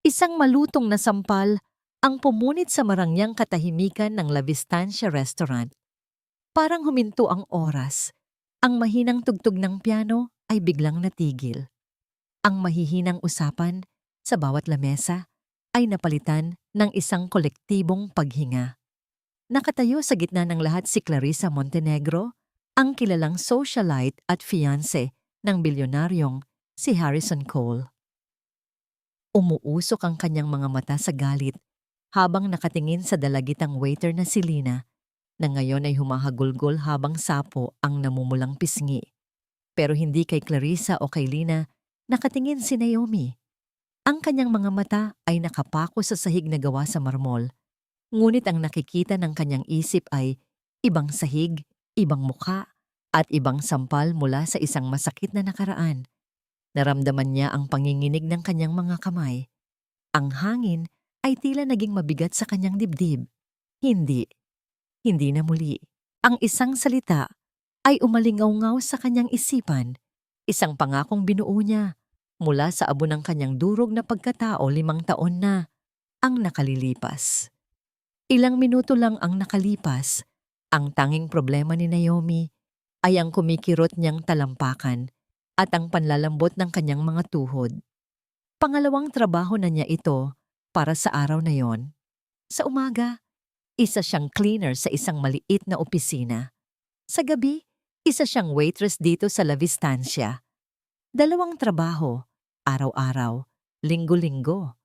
Isang malutong na sampal ang pumunit sa marangyang katahimikan ng La Vistancia Restaurant. Parang huminto ang oras. Ang mahinang tugtog ng piano ay biglang natigil. Ang mahihinang usapan sa bawat lamesa ay napalitan ng isang kolektibong paghinga. Nakatayo sa gitna ng lahat si Clarissa Montenegro, ang kilalang socialite at fiancé ng bilyonaryong si Harrison Cole. Umuusok ang kanyang mga mata sa galit habang nakatingin sa dalagitang waiter na si Lina, na ngayon ay humahagulgol habang sapo ang namumulang pisngi. Pero hindi kay Clarissa o kay Lina nakatingin si Naomi. Ang kanyang mga mata ay nakapako sa sahig na gawa sa marmol. Ngunit ang nakikita ng kanyang isip ay ibang sahig, ibang mukha, at ibang sampal mula sa isang masakit na nakaraan. Naramdaman niya ang panginginig ng kanyang mga kamay. Ang hangin ay tila naging mabigat sa kanyang dibdib. Hindi. Hindi na muli. Ang isang salita ay umalingaw-ngaw sa kanyang isipan. Isang pangakong binuo niya mula sa abo ng kanyang durog na pagkatao 5 taon na ang nakalilipas. Ilang minuto lang ang nakalipas. Ang tanging problema ni Naomi ay ang kumikirot niyang talampakan at ang panlalambot ng kanyang mga tuhod. Pangalawang trabaho na niya ito para sa araw na yon. Sa umaga, isa siyang cleaner sa isang maliit na opisina. Sa gabi, isa siyang waitress dito sa La Vistancia. 2 trabaho, araw-araw, linggo-linggo.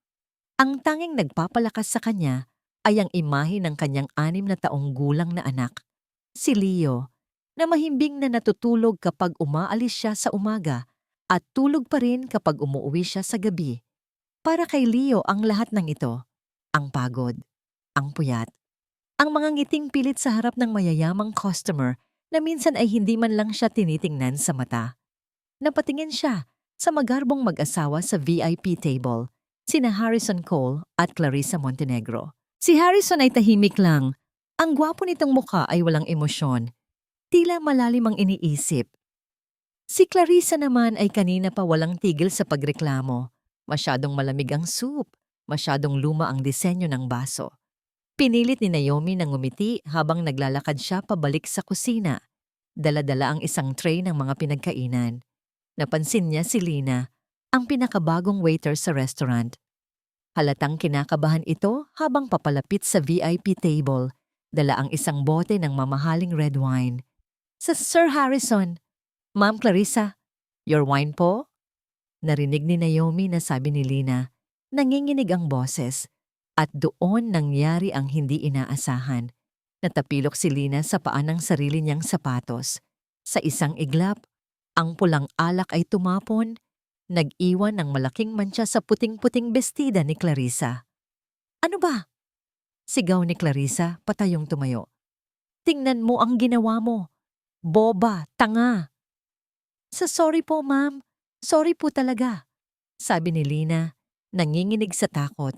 Ang tanging nagpapalakas sa kanya ay ang imahe ng kanyang 6 na taong gulang na anak, si Leo, na mahimbing na natutulog kapag umaalis siya sa umaga at tulog pa rin kapag umuwi siya sa gabi. Para kay Leo ang lahat ng ito, ang pagod, ang puyat, ang mga ngiting pilit sa harap ng mayayamang customer na minsan ay hindi man lang siya tinitingnan sa mata. Napatingin siya sa magarbong mag-asawa sa VIP table, sina Harrison Cole at Clarissa Montenegro. Si Harrison ay tahimik lang. Ang gwapo nitong mukha ay walang emosyon. Tila malalim ang iniisip. Si Clarissa naman ay kanina pa walang tigil sa pagreklamo. Masyadong malamig ang soup, masyadong luma ang disenyo ng baso. Pinilit ni Naomi na ngumiti habang naglalakad siya pabalik sa kusina. Dala-dala ang isang tray ng mga pinagkainan. Napansin niya si Lina, ang pinakabagong waiter sa restaurant. Halatang kinakabahan ito habang papalapit sa VIP table. Dala ang isang bote ng mamahaling red wine. Sir Harrison, Ma'am Clarissa, your wine po? Narinig ni Naomi na sabi ni Lina. Nanginginig ang boses. At doon nangyari ang hindi inaasahan. Natapilok si Lina sa paa ng sarili niyang sapatos. Sa isang iglap, ang pulang alak ay tumapon. Nag-iwan ng malaking mantsa sa puting-puting bestida ni Clarissa. Ano ba? Sigaw ni Clarissa, patayong tumayo. Tingnan mo ang ginawa mo. Boba, tanga. Sorry po, ma'am. Sorry po talaga. Sabi ni Lina, nanginginig sa takot.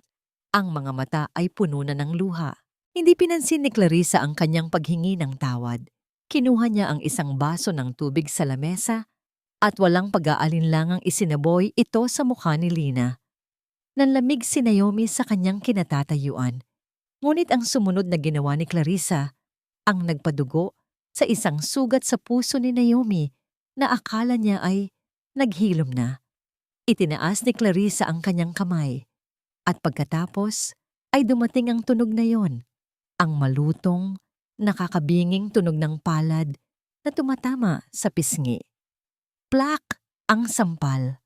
Ang mga mata ay puno na ng luha. Hindi pinansin ni Clarissa ang kanyang paghingi ng tawad. Kinuha niya ang isang baso ng tubig sa lamesa at walang pag-aalinlangang isinaboy ito sa mukha ni Lina. Nanlamig si Naomi sa kanyang kinatatayuan. Ngunit ang sumunod na ginawa ni Clarissa ang nagpadugo sa isang sugat sa puso ni Naomi na akala niya ay naghilom na. Itinaas ni Clarissa ang kanyang kamay at pagkatapos ay dumating ang tunog na yon, ang malutong, nakakabinging tunog ng palad na tumatama sa pisngi. Plak ang sampal.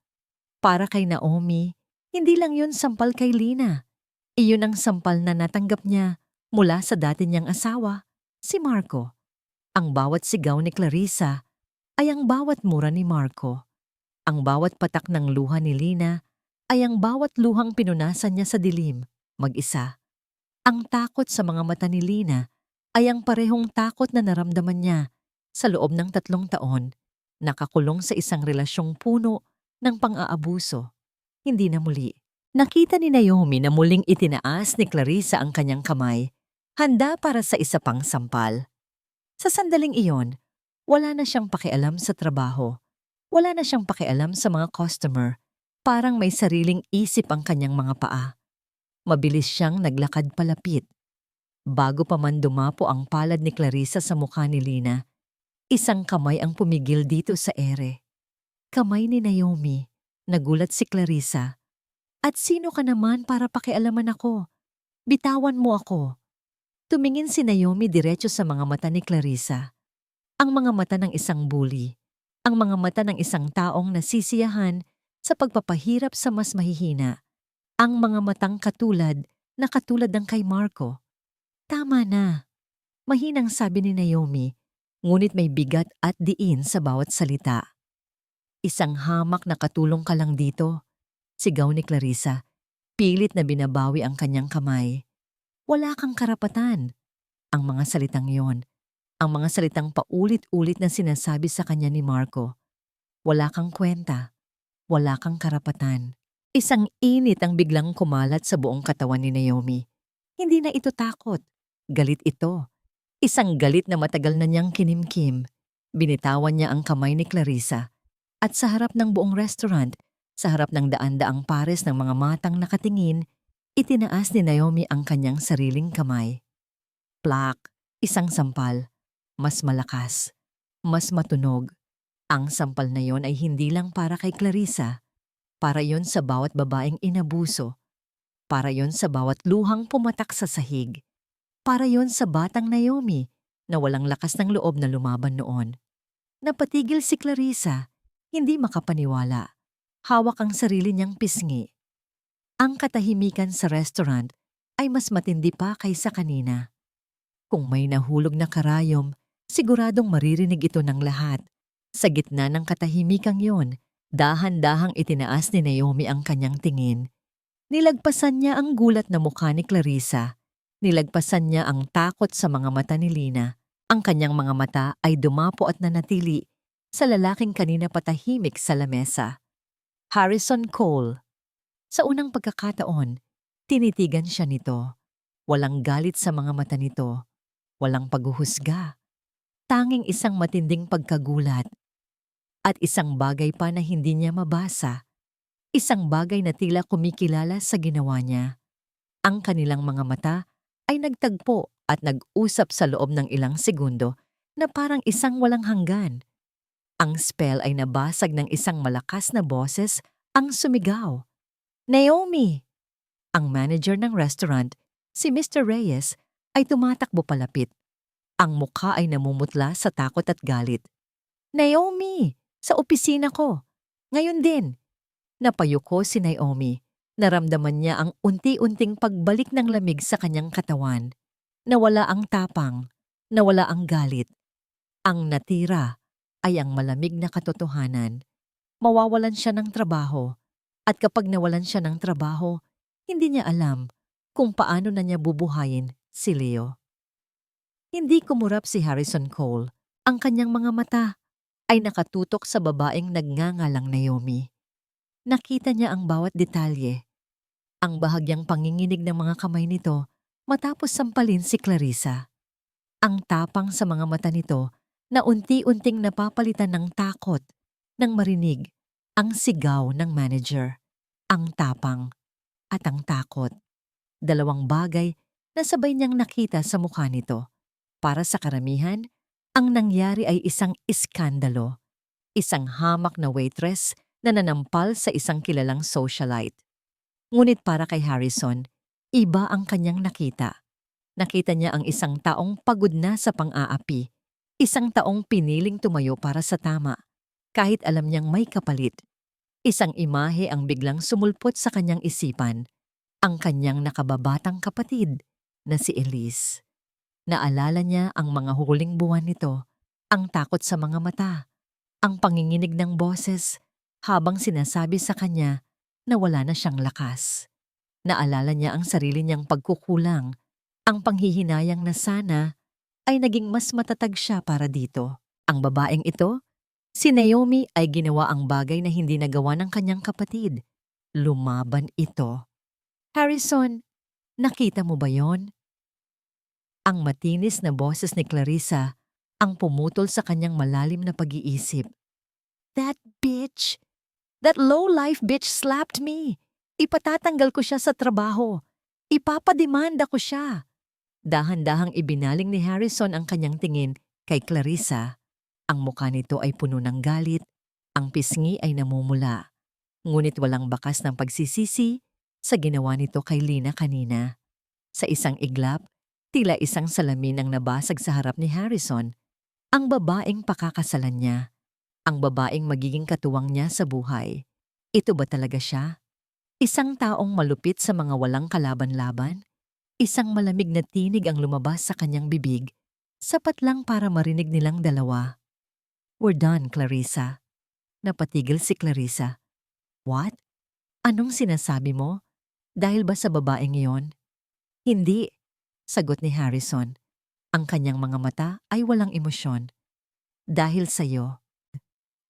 Para kay Naomi, hindi lang yun sampal kay Lina. Iyon ang sampal na natanggap niya mula sa dati niyang asawa, si Marco. Ang bawat sigaw ni Clarissa ay ang bawat mura ni Marco. Ang bawat patak ng luha ni Lina ay ang bawat luhang pinunasan niya sa dilim, mag-isa. Ang takot sa mga mata ni Lina ay ang parehong takot na naramdaman niya sa loob ng 3 taon. Nakakulong sa isang relasyong puno ng pang-aabuso. Hindi na muli. Nakita ni Naomi na muling itinaas ni Clarissa ang kanyang kamay, handa para sa isa pang sampal. Sa sandaling iyon, wala na siyang pakialam sa trabaho. Wala na siyang pakialam sa mga customer. Parang may sariling isip ang kanyang mga paa. Mabilis siyang naglakad palapit. Bago pa man dumapo ang palad ni Clarissa sa mukha ni Lina, isang kamay ang pumigil dito sa ere. Kamay ni Naomi. Nagulat si Clarissa. At sino ka naman para pakialaman ako? Bitawan mo ako. Tumingin si Naomi diretso sa mga mata ni Clarissa. Ang mga mata ng isang bully. Ang mga mata ng isang taong nasisiyahan sa pagpapahirap sa mas mahihina. Ang mga matang katulad na katulad ng kay Marco. Tama na. Mahinang sabi ni Naomi, ngunit may bigat at diin sa bawat salita. Isang hamak na katulong ka lang dito, sigaw ni Clarissa. Pilit na binabawi ang kanyang kamay. Wala kang karapatan. Ang mga salitang yon, ang mga salitang paulit-ulit na sinasabi sa kanya ni Marco. Wala kang kwenta. Wala kang karapatan. Isang init ang biglang kumalat sa buong katawan ni Naomi. Hindi na ito takot. Galit ito. Isang galit na matagal na niyang kinimkim. Binitawan niya ang kamay ni Clarissa. At sa harap ng buong restaurant, sa harap ng daan-daang pares ng mga matang nakatingin, itinaas ni Naomi ang kanyang sariling kamay. Plak, isang sampal. Mas malakas. Mas matunog. Ang sampal na yon ay hindi lang para kay Clarissa. Para yon sa bawat babaeng inabuso. Para yon sa bawat luhang pumatak sa sahig. Para yon sa batang Naomi na walang lakas ng loob na lumaban noon. Napatigil si Clarissa, hindi makapaniwala. Hawak ang sarili niyang pisngi. Ang katahimikan sa restaurant ay mas matindi pa kaysa kanina. Kung may nahulog na karayom, siguradong maririnig ito ng lahat. Sa gitna ng katahimikang yon, dahan-dahang itinaas ni Naomi ang kanyang tingin. Nilagpasan niya ang gulat na mukha ni Clarissa. Nilagpasan niya ang takot sa mga mata ni Lina. Ang kanyang mga mata ay dumapo at nanatili sa lalaking kanina patahimik sa lamesa. Harrison Cole. Sa unang pagkakataon, tinitigan siya nito. Walang galit sa mga mata nito. Walang paghuhusga. Tanging isang matinding pagkagulat. At isang bagay pa na hindi niya mabasa. Isang bagay na tila kumikilala sa ginawa niya. Ang kanilang mga mata ay nagtagpo at nag-usap sa loob ng ilang segundo na parang isang walang hanggan. Ang spell ay nabasag ng isang malakas na boses ang sumigaw. Naomi! Ang manager ng restaurant, si Mr. Reyes, ay tumatakbo palapit. Ang mukha ay namumutla sa takot at galit. Naomi! Sa opisina ko! Ngayon din! Napayuko si Naomi. Naramdaman niya ang unti-unting pagbalik ng lamig sa kanyang katawan. Nawala ang tapang, nawala ang galit. Ang natira ay ang malamig na katotohanan. Mawawalan siya ng trabaho. At kapag nawalan siya ng trabaho, hindi niya alam kung paano na niya bubuhayin si Leo. Hindi kumurap si Harrison Cole. Ang kanyang mga mata ay nakatutok sa babaeng nagngangalang Naomi. Nakita niya ang bawat detalye. Ang bahagyang panginginig ng mga kamay nito matapos sampalin si Clarissa. Ang tapang sa mga mata nito na unti-unting napapalitan ng takot nang marinig ang sigaw ng manager. Ang tapang at ang takot. Dalawang bagay na sabay niyang nakita sa mukha nito. Para sa karamihan, ang nangyari ay isang iskandalo. Isang hamak na waitress na nanampal sa isang kilalang socialite. Ngunit para kay Harrison, iba ang kanyang nakita. Nakita niya ang isang taong pagod na sa pang-aapi. Isang taong piniling tumayo para sa tama, kahit alam niyang may kapalit. Isang imahe ang biglang sumulpot sa kanyang isipan, ang kanyang nakababatang kapatid na si Elise. Naalala niya ang mga huling buwan nito, ang takot sa mga mata, ang panginginig ng boses habang sinasabi sa kanya na wala na siyang lakas. Naalala niya ang sarili niyang pagkukulang, ang panghihinayang na sana ay naging mas matatag siya para dito. Ang babaeng ito, si Naomi, ay ginawa ang bagay na hindi nagawa ng kanyang kapatid. Lumaban ito. Harrison, nakita mo ba yon? Ang matinis na boses ni Clarissa ang pumutol sa kanyang malalim na pag-iisip. That bitch! That low-life bitch slapped me. Ipatatanggal ko siya sa trabaho. Ipapademanda ko siya. Dahan-dahang ibinaling ni Harrison ang kanyang tingin kay Clarissa. Ang mukha nito ay puno ng galit, ang pisngi ay namumula. Ngunit walang bakas ng pagsisisi sa ginawa nito kay Lina kanina. Sa isang iglap, tila isang salamin ang nabasag sa harap ni Harrison. Ang babaeng pakakasalan niya. Ang babaeng magiging katuwang niya sa buhay. Ito ba talaga siya? Isang taong malupit sa mga walang kalaban-laban? Isang malamig na tinig ang lumabas sa kanyang bibig, sapat lang para marinig nilang dalawa. We're done, Clarissa. Napatigil si Clarissa. What? Anong sinasabi mo? Dahil ba sa babaeng iyon? Hindi, sagot ni Harrison. Ang kanyang mga mata ay walang emosyon. Dahil sa'yo.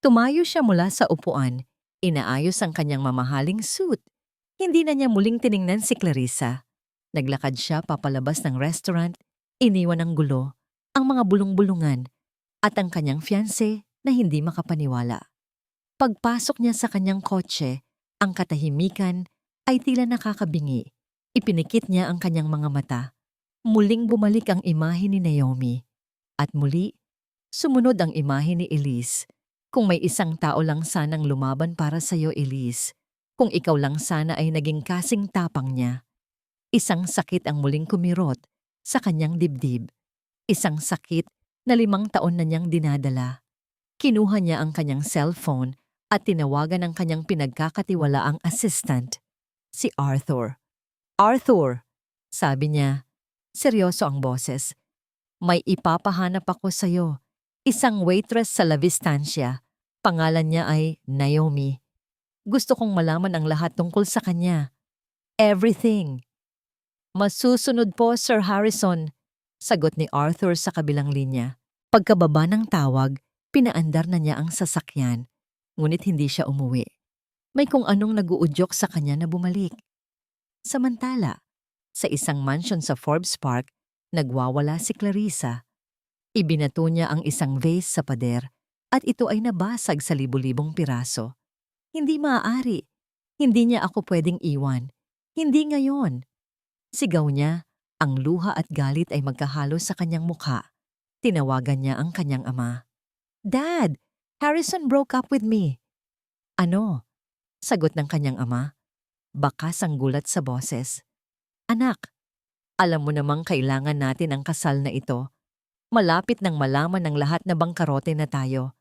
Tumayo siya mula sa upuan, inaayos ang kanyang mamahaling suit. Hindi na niya muling tiningnan si Clarissa. Naglakad siya papalabas ng restaurant, iniwan ang gulo, ang mga bulong-bulungan, at ang kanyang fiancé na hindi makapaniwala. Pagpasok niya sa kanyang kotse, ang katahimikan ay tila nakakabingi. Ipinikit niya ang kanyang mga mata. Muling bumalik ang imahe ni Naomi. At muli, sumunod ang imahe ni Elise. Kung may isang tao lang sanang lumaban para sa'yo, Elise, kung ikaw lang sana ay naging kasing tapang niya. Isang sakit ang muling kumirot sa kanyang dibdib. Isang sakit na 5 taon na niyang dinadala. Kinuha niya ang kanyang cellphone at tinawagan ang kanyang pinagkakatiwalaang assistant, si Arthur. Arthur, sabi niya, seryoso ang boses. May ipapahanap ako sa'yo. Isang waitress sa La Vistancia. Pangalan niya ay Naomi. Gusto kong malaman ang lahat tungkol sa kanya. Everything. Masusunod po, Sir Harrison, sagot ni Arthur sa kabilang linya. Pagkababa ng tawag, pinaandar na niya ang sasakyan, ngunit hindi siya umuwi. May kung anong naguudyok sa kanya na bumalik. Samantala, sa isang mansion sa Forbes Park, nagwawala si Clarissa. Ibinato niya ang isang vase sa pader at ito ay nabasag sa libu-libong piraso. Hindi maaari. Hindi niya ako pwedeng iwan. Hindi ngayon. Sigaw niya, ang luha at galit ay magkahalo sa kanyang mukha. Tinawagan niya ang kanyang ama. Dad, Harrison broke up with me. Ano? Sagot ng kanyang ama. Bakas ang gulat sa boses. Anak, alam mo namang kailangan natin ang kasal na ito. Malapit nang malaman ng lahat na bangkarote na tayo.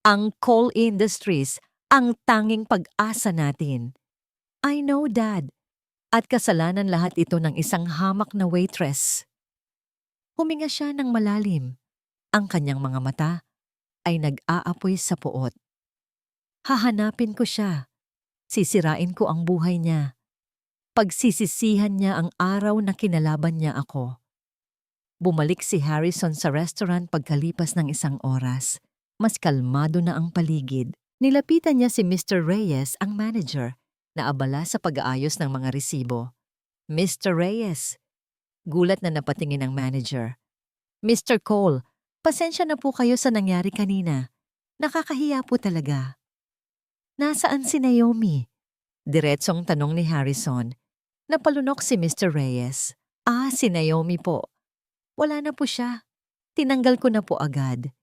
Ang coal industries, ang tanging pag-asa natin. I know, Dad. At kasalanan lahat ito ng isang hamak na waitress. Huminga siya ng malalim. Ang kanyang mga mata ay nag-aapoy sa puot. Hahanapin ko siya. Sisirain ko ang buhay niya. Pagsisisihan niya ang araw na kinalaban niya ako. Bumalik si Harrison sa restaurant pagkalipas ng 1 oras. Mas kalmado na ang paligid. Nilapitan niya si Mr. Reyes, ang manager, na abala sa pag-aayos ng mga resibo. Mr. Reyes. Gulat na napatingin ang manager. Mr. Cole, pasensya na po kayo sa nangyari kanina. Nakakahiya po talaga. Nasaan si Naomi? Diretsong tanong ni Harrison. Napalunok si Mr. Reyes. Si Naomi po. Wala na po siya. Tinanggal ko na po agad.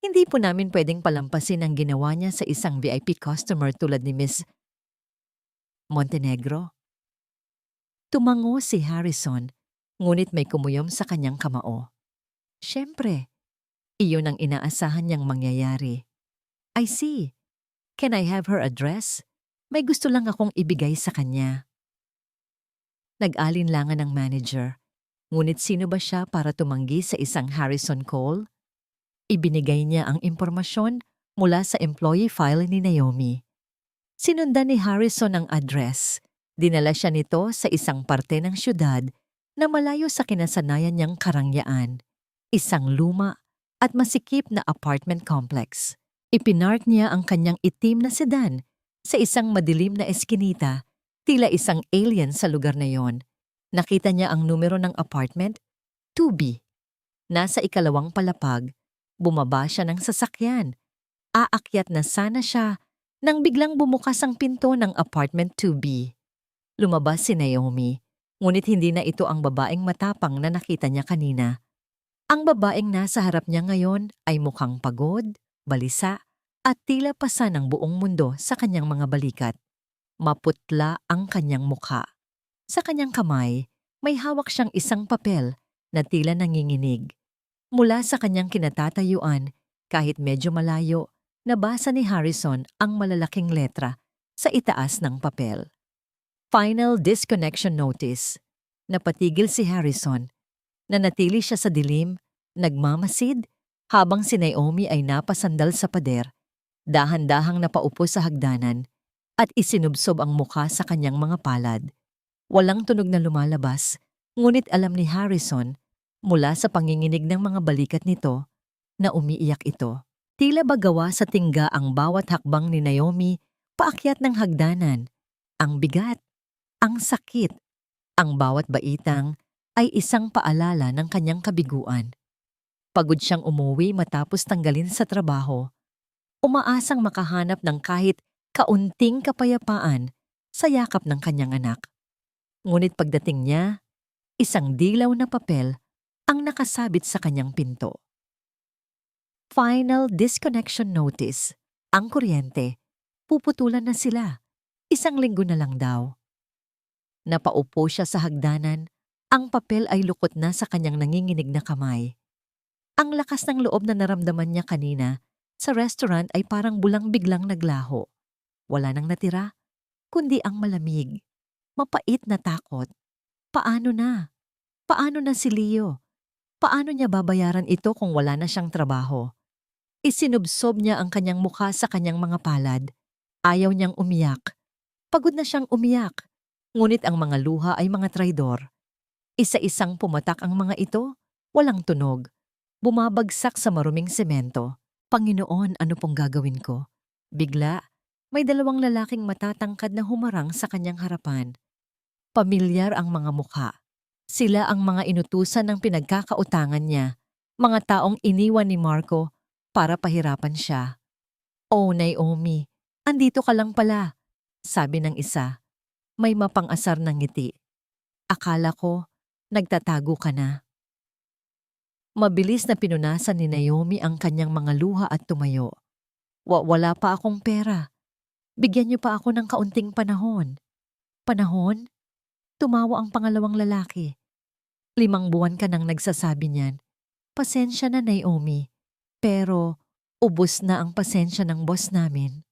Hindi po namin pwedeng palampasin ang ginawa niya sa isang VIP customer tulad ni Miss Montenegro. Tumango si Harrison, ngunit may kumuyom sa kanyang kamao. Siyempre, iyon ang inaasahan niyang mangyayari. I see. Can I have her address? May gusto lang akong ibigay sa kanya. Nag-alinlangan ang manager. Ngunit sino ba siya para tumanggi sa isang Harrison Cole? Ibinigay niya ang impormasyon mula sa employee file ni Naomi. Sinundan ni Harrison ang address. Dinala siya nito sa isang parte ng syudad na malayo sa kinasanayan niyang karangyaan. Isang luma at masikip na apartment complex. Ipinark niya ang kanyang itim na sedan sa isang madilim na eskinita, tila isang alien sa lugar na yon. Nakita niya ang numero ng apartment, 2B. Nasa 2nd palapag, bumaba siya ng sasakyan. Aakyat na sana siya nang biglang bumukas ang pinto ng apartment 2B. Lumabas si Naomi, ngunit hindi na ito ang babaeng matapang na nakita niya kanina. Ang babaeng nasa harap niya ngayon ay mukhang pagod, balisa, at tila pasa ng buong mundo sa kanyang mga balikat. Maputla ang kanyang mukha. Sa kanyang kamay, may hawak siyang isang papel na tila nanginginig. Mula sa kanyang kinatatayuan, kahit medyo malayo, nabasa ni Harrison ang malalaking letra sa itaas ng papel. Final disconnection notice. Napatigil si Harrison. Nanatili siya sa dilim, nagmamasid, habang si Naomi ay napasandal sa pader, dahan-dahang napaupo sa hagdanan, at isinubsob ang mukha sa kanyang mga palad. Walang tunog na lumalabas, ngunit alam ni Harrison, mula sa panginginig ng mga balikat nito, na umiiyak ito. Tila ba gawa sa tingga ang bawat hakbang ni Naomi paakyat ng hagdanan. Ang bigat, ang sakit, ang bawat baitang ay isang paalala ng kanyang kabiguan. Pagod siyang umuwi matapos tanggalin sa trabaho, umaasang makahanap ng kahit kaunting kapayapaan sa yakap ng kanyang anak. Ngunit pagdating niya, isang dilaw na papel ang nakasabit sa kanyang pinto. Final disconnection notice. Ang kuryente. Puputulan na sila. 1 linggo na lang daw. Napaupo siya sa hagdanan. Ang papel ay lukot na sa kanyang nanginginig na kamay. Ang lakas ng loob na naramdaman niya kanina sa restaurant ay parang bulang biglang naglaho. Wala nang natira, kundi ang malamig, mapait na takot. Paano na? Paano na si Leo? Paano niya babayaran ito kung wala na siyang trabaho? Isinubsob niya ang kanyang mukha sa kanyang mga palad. Ayaw niyang umiyak. Pagod na siyang umiyak. Ngunit ang mga luha ay mga traidor. Isa-isang pumatak ang mga ito, walang tunog. Bumabagsak sa maruming semento. Panginoon, ano pong gagawin ko? Bigla, may 2 lalaking matatangkad na humarang sa kanyang harapan. Pamilyar ang mga mukha. Sila ang mga inutusan ng pinagkakautangan niya, mga taong iniwan ni Marco para pahirapan siya. "Oh, Naomi, andito ka lang pala," sabi ng isa. May mapang-asar na ngiti. "Akala ko, nagtatago ka na." Mabilis na pinunasan ni Naomi ang kanyang mga luha at tumayo. Wala pa akong pera. Bigyan niyo pa ako ng kaunting panahon." "Panahon?" Tumawa ang pangalawang lalaki. 5 buwan ka nang nagsasabi niyan. "Pasensya na, Naomi. Pero ubos na ang pasensya ng boss namin."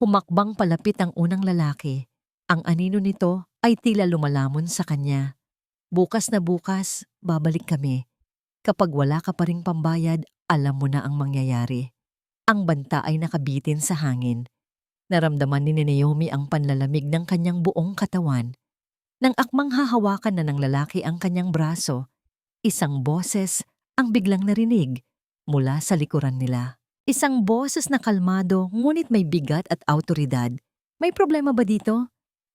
Humakbang palapit ang unang lalaki. Ang anino nito ay tila lumalamon sa kanya. "Bukas na bukas, babalik kami. Kapag wala ka pa ring pambayad, alam mo na ang mangyayari." Ang banta ay nakabitin sa hangin. Naramdaman ni Naomi ang panlalamig ng kanyang buong katawan. Nang akmang hahawakan na ng lalaki ang kanyang braso, isang boses ang biglang narinig mula sa likuran nila. Isang boses na kalmado ngunit may bigat at awtoridad. "May problema ba dito?"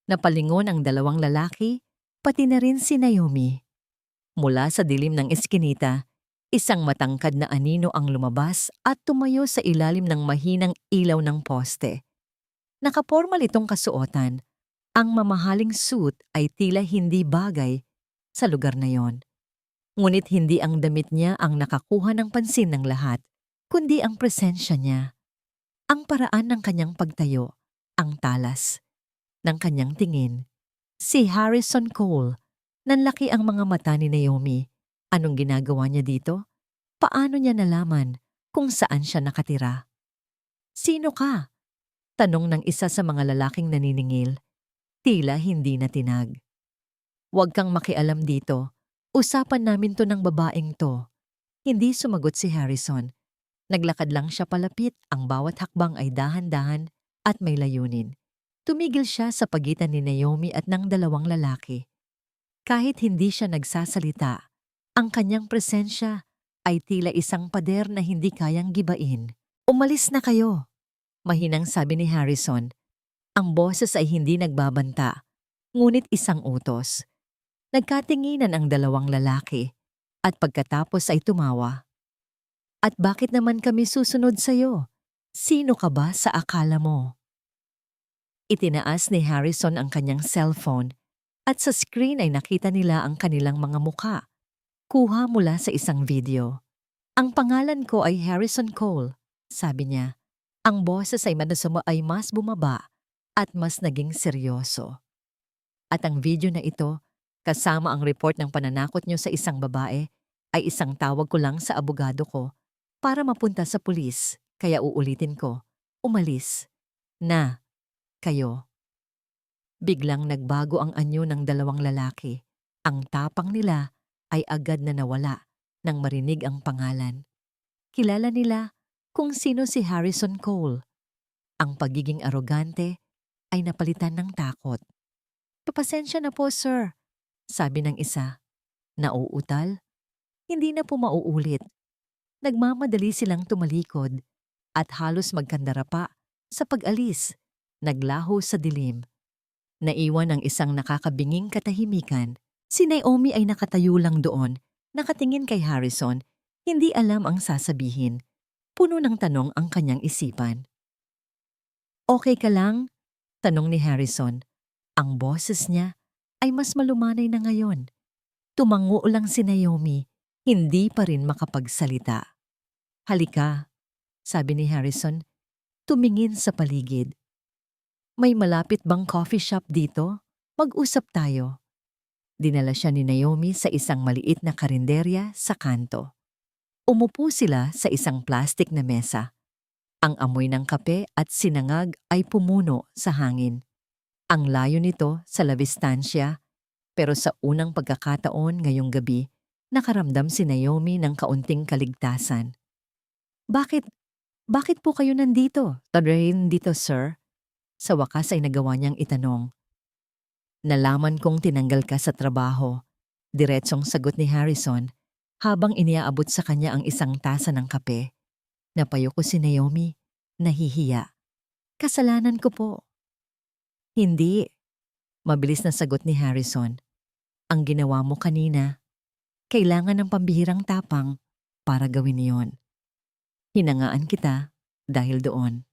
Napalingon ang 2 lalaki, pati na rin si Naomi. Mula sa dilim ng eskinita, isang matangkad na anino ang lumabas at tumayo sa ilalim ng mahinang ilaw ng poste. Nakapormal itong kasuotan. Ang mamahaling suit ay tila hindi bagay sa lugar na yon. Ngunit hindi ang damit niya ang nakakuha ng pansin ng lahat, kundi ang presensya niya. Ang paraan ng kanyang pagtayo, ang talas ng kanyang tingin. Si Harrison Cole. Nanlaki ang mga mata ni Naomi. Anong ginagawa niya dito? Paano niya nalaman kung saan siya nakatira? "Sino ka?" tanong ng isa sa mga lalaking naniningil. Tila hindi na tinag. "Huwag kang makialam dito. Usapan namin to ng babaeng to." Hindi sumagot si Harrison. Naglakad lang siya palapit, ang bawat hakbang ay dahan-dahan at may layunin. Tumigil siya sa pagitan ni Naomi at ng 2 lalaki. Kahit hindi siya nagsasalita, ang kanyang presensya ay tila isang pader na hindi kayang gibain. "Umalis na kayo," mahinang sabi ni Harrison. Ang boses ay hindi nagbabanta, ngunit isang utos. Nagkatinginan ang 2 lalaki at pagkatapos ay tumawa. "At bakit naman kami susunod sa'yo? Sino ka ba sa akala mo? Itinaas ni Harrison ang kanyang cellphone at sa screen ay nakita nila ang kanilang mga mukha. Kuha mula sa isang video. Ang pangalan ko ay Harrison Cole, sabi niya. Ang boses ay mas bumaba at mas naging seryoso. At ang video na ito, kasama ang report ng pananakot niyo sa isang babae, ay isang tawag ko lang sa abogado ko para mapunta sa pulis. Kaya uulitin ko, umalis na kayo. Biglang nagbago ang anyo ng dalawang lalaki. Ang tapang nila ay agad na nawala nang marinig ang pangalan. Kilala nila kung sino si Harrison Cole. Ang pagiging arogante ay napalitan ng takot. "Papasensya na po, sir," sabi ng isa. Nauutal? Hindi na po mauulit. Nagmamadali silang tumalikod at halos magkandara pa sa pag-alis. Naglaho sa dilim. Naiwan ang isang nakakabinging katahimikan. Si Naomi ay nakatayo lang doon, nakatingin kay Harrison, hindi alam ang sasabihin. Puno ng tanong ang kanyang isipan. "Okay ka lang?" tanong ni Harrison. Ang boses niya ay mas malumanay na ngayon. Tumango lang si Naomi, hindi pa rin makapagsalita. "Halika," sabi ni Harrison, tumingin sa paligid. "May malapit bang coffee shop dito? Mag-usap tayo." Dinala siya ni Naomi sa isang maliit na karinderya sa kanto. Umupo sila sa isang plastik na mesa. Ang amoy ng kape at sinangag ay pumuno sa hangin. Ang layo nito sa La Vistancia, pero sa unang pagkakataon ngayong gabi, nakaramdam si Naomi ng kaunting kaligtasan. Bakit po kayo nandito? Tadrehin dito, sir?" Sa wakas ay nagawa niyang itanong. "Nalaman kong tinanggal ka sa trabaho," diretsong sagot ni Harrison habang iniaabot sa kanya ang isang tasa ng kape. Napayuko si Naomi, nahihiya. "Kasalanan ko po." "Hindi," mabilis na sagot ni Harrison. "Ang ginawa mo kanina, kailangan ng pambihirang tapang para gawin iyon. Hinangaan kita dahil doon."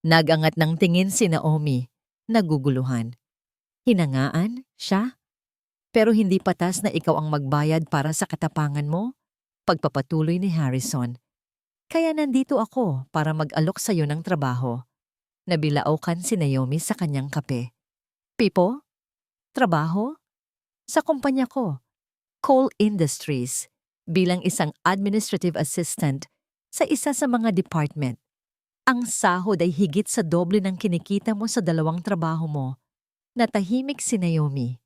Nagangat ng tingin si Naomi, naguguluhan. Hinangaan siya? Pero hindi patas na ikaw ang magbayad para sa katapangan mo? Pagpapatuloy ni Harrison. "Kaya nandito ako para mag-alok sa iyo ng trabaho." Nabilaukan si Naomi sa kanyang kape. "Pipo? Trabaho?" "Sa kumpanya ko, Cole Industries, bilang isang administrative assistant sa isa sa mga department. Ang sahod ay higit sa doble ng kinikita mo sa dalawang trabaho mo." Natahimik si Naomi.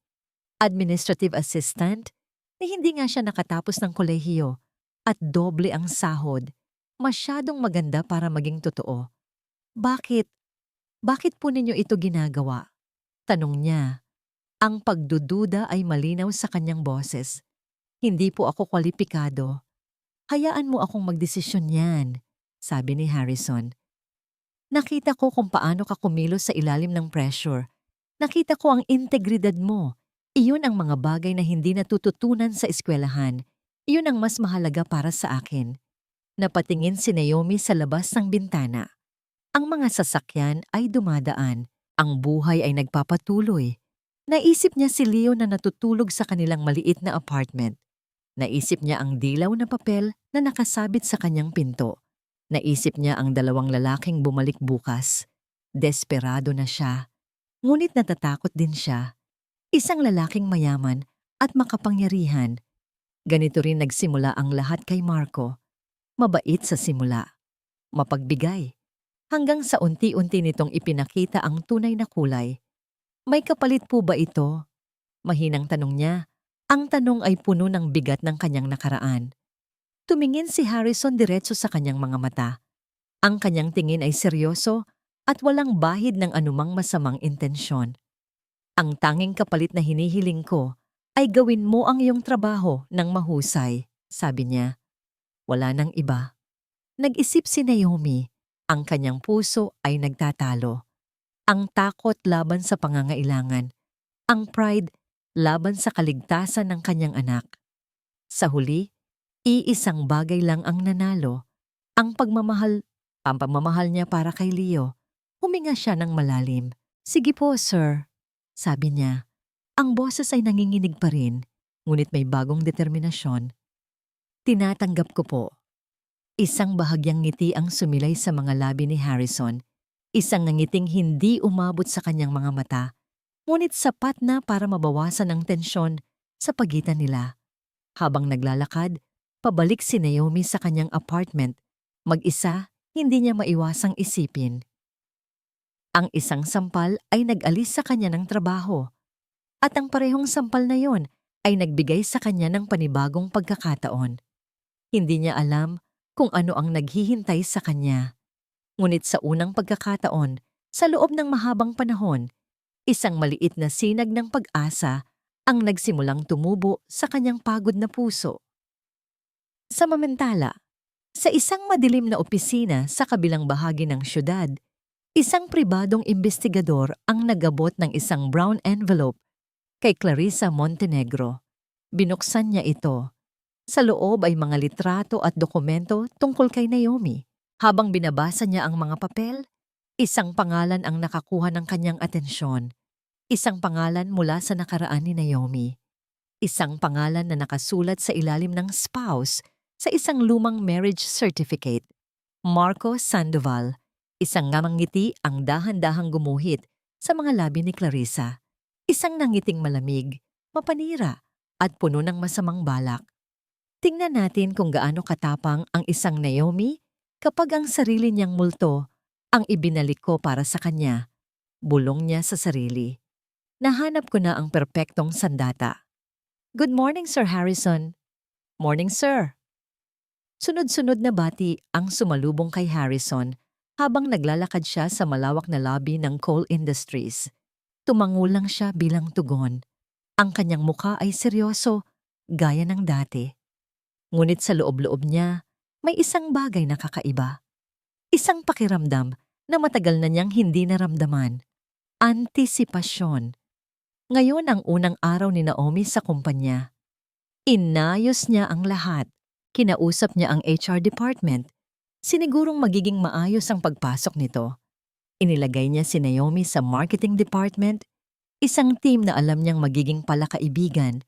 Administrative assistant? Ni hindi nga siya nakatapos ng kolehiyo at doble ang sahod. Masyadong maganda para maging totoo. Bakit? Bakit po ninyo ito ginagawa?" Tanong niya. Ang pagdududa ay malinaw sa kanyang boses. "Hindi po ako kwalipikado." "Hayaan mo akong magdesisyon yan," sabi ni Harrison. "Nakita ko kung paano ka kumilos sa ilalim ng pressure. Nakita ko ang integridad mo. Iyon ang mga bagay na hindi natututunan sa eskwelahan. Iyon ang mas mahalaga para sa akin." Napatingin si Naomi sa labas ng bintana. Ang mga sasakyan ay dumadaan. Ang buhay ay nagpapatuloy. Naisip niya si Leo na natutulog sa kanilang maliit na apartment. Naisip niya ang dilaw na papel na nakasabit sa kanyang pinto. Naisip niya ang dalawang lalaking bumalik bukas. Desperado na siya. Ngunit natatakot din siya. Isang lalaking mayaman at makapangyarihan. Ganito rin nagsimula ang lahat kay Marco. Mabait sa simula. Mapagbigay. Hanggang sa unti-unti nitong ipinakita ang tunay na kulay. "May kapalit po ba ito?" Mahinang tanong niya. Ang tanong ay puno ng bigat ng kanyang nakaraan. Tumingin si Harrison diretso sa kanyang mga mata. Ang kanyang tingin ay seryoso at walang bahid ng anumang masamang intensyon. "Ang tanging kapalit na hinihiling ko ay gawin mo ang iyong trabaho ng mahusay," sabi niya. Wala nang iba. Nag-isip si Naomi. Ang kanyang puso ay nagtatalo. Ang takot laban sa pangangailangan. Ang pride laban sa kaligtasan ng kanyang anak. Sa huli, iisang bagay lang ang nanalo. Ang pagmamahal ang pagmamahal niya para kay Leo. Huminga siya ng malalim. Sige po, sir, sabi niya. Ang boses ay nanginginig pa rin, ngunit may bagong determinasyon. Tinatanggap ko po. Isang bahagyang ngiti ang sumilay sa mga labi ni Harrison. Isang ngiting hindi umabot sa kanyang mga mata, ngunit sapat na para mabawasan ang tensyon sa pagitan nila. Habang naglalakad, pabalik si Naomi sa kanyang apartment. Mag-isa, hindi niya maiwasang isipin. Ang isang sampal ay nag-alis sa kanya ng trabaho, at ang parehong sampal na yon ay nagbigay sa kanya ng panibagong pagkakataon. Hindi niya alam kung ano ang naghihintay sa kanya. Ngunit sa unang pagkakataon, sa loob ng mahabang panahon, isang maliit na sinag ng pag-asa ang nagsimulang tumubo sa kanyang pagod na puso. Samantala, sa isang madilim na opisina sa kabilang bahagi ng syudad, isang pribadong investigador ang nagabot ng isang brown envelope kay Clarissa Montenegro. Binuksan niya ito. Sa loob ay mga litrato at dokumento tungkol kay Naomi. Habang binabasa niya ang mga papel, isang pangalan ang nakakuha ng kanyang atensyon. Isang pangalan mula sa nakaraan ni Naomi. Isang pangalan na nakasulat sa ilalim ng spouse sa isang lumang marriage certificate. Marco Sandoval. Isang ngamang ngiti ang dahan-dahang gumuhit sa mga labi ni Clarissa. Isang nangiting malamig, mapanira, at puno ng masamang balak. Tingnan natin kung gaano katapang ang isang Naomi kapag ang sarili niyang multo ang ibinalik ko para sa kanya. Bulong niya sa sarili. Nahanap ko na ang perpektong sandata. Good morning, Sir Harrison. Morning, sir. Sunod-sunod na bati ang sumalubong kay Harrison habang naglalakad siya sa malawak na lobby ng coal industries. Tumango lang siya bilang tugon. Ang kanyang mukha ay seryoso, gaya ng dati. Ngunit sa loob-loob niya, may isang bagay na kakaiba. Isang pakiramdam na matagal na niyang hindi naramdaman. Antisipasyon. Ngayon ang unang araw ni Naomi sa kumpanya. Inayos niya ang lahat. Kinausap niya ang HR department. Sinigurong magiging maayos ang pagpasok nito. Inilagay niya si Naomi sa marketing department, isang team na alam niyang magiging palakaibigan,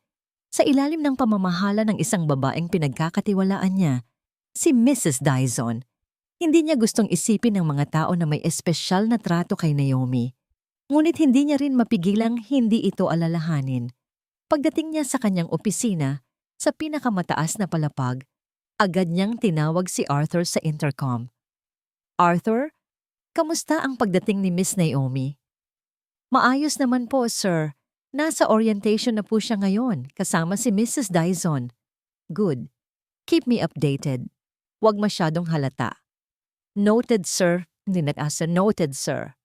sa ilalim ng pamamahala ng isang babaeng pinagkakatiwalaan niya, si Mrs. Dyson. Hindi niya gustong isipin ng mga tao na may espesyal na trato kay Naomi. Ngunit hindi niya rin mapigilang hindi ito alalahanin. Pagdating niya sa kanyang opisina, sa pinakamataas na palapag, agad niyang tinawag si Arthur sa intercom. Arthur, kamusta ang pagdating ni Miss Naomi? Maayos naman po, sir. Nasa orientation na po siya ngayon kasama si Mrs. Dyson. Good. Keep me updated. Huwag masyadong halata. Noted, sir. Hindi nag-asa, noted, sir.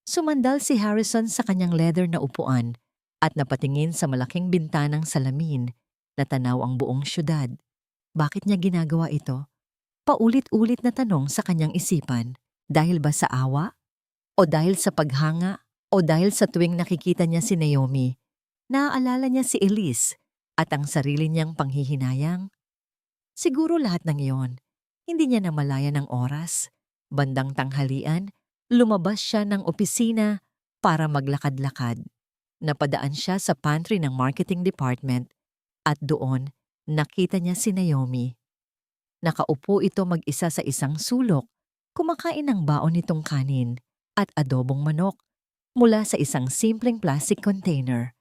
Sumandal si Harrison sa kanyang leather na upuan at napatingin sa malaking bintanang salamin na tanaw ang buong syudad. Bakit niya ginagawa ito? Paulit-ulit na tanong sa kanyang isipan. Dahil ba sa awa? O dahil sa paghanga? O dahil sa tuwing nakikita niya si Naomi, naaalala niya si Elise at ang sarili niyang panghihinayang? Siguro lahat ng iyon. Hindi niya namalayan ng oras. Bandang tanghalian, lumabas siya ng opisina para maglakad-lakad. Napadaan siya sa pantry ng marketing department at doon nakita niya si Naomi. Nakaupo ito mag-isa sa isang sulok, kumakain ng baon nitong kanin at adobong manok mula sa isang simpleng plastic container.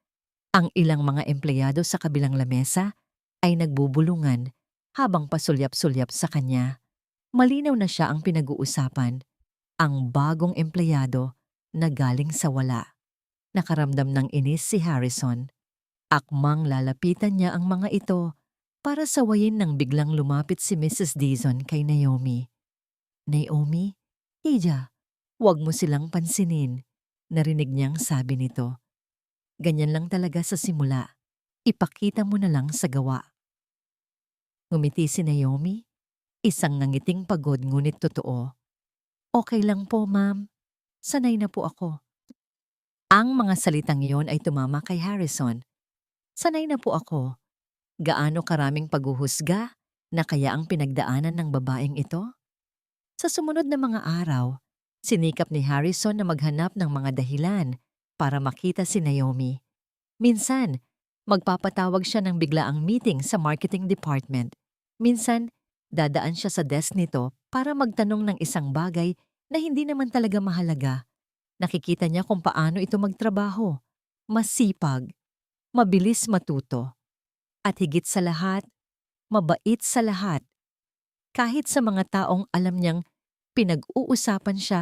Ang ilang mga empleyado sa kabilang lamesa ay nagbubulungan habang pasulyap-sulyap sa kanya. Malinaw na siya ang pinag-uusapan, ang bagong empleyado na galing sa wala. Nakaramdam ng inis si Harrison. Akmang lalapitan niya ang mga ito para sawayin nang biglang lumapit si Mrs. Dyson kay Naomi. Naomi, Hija, huwag mo silang pansinin. Narinig niyang sabi nito. Ganyan lang talaga sa simula. Ipakita mo na lang sa gawa. Ngumiti si Naomi. Isang nangiting pagod ngunit totoo. Okay lang po, ma'am. Sanay na po ako. Ang mga salitang iyon ay tumama kay Harrison. Sanay na po ako. Gaano karaming paghuhusga na kaya ang pinagdaanan ng babaeng ito? Sa sumunod na mga araw, sinikap ni Harrison na maghanap ng mga dahilan para makita si Naomi. Minsan, magpapatawag siya ng biglaang meeting sa marketing department. Minsan, dadaan siya sa desk nito para magtanong ng isang bagay na hindi naman talaga mahalaga. Nakikita niya kung paano ito magtrabaho. Masipag, mabilis matuto, at higit sa lahat, mabait sa lahat. Kahit sa mga taong alam niyang pinag-uusapan siya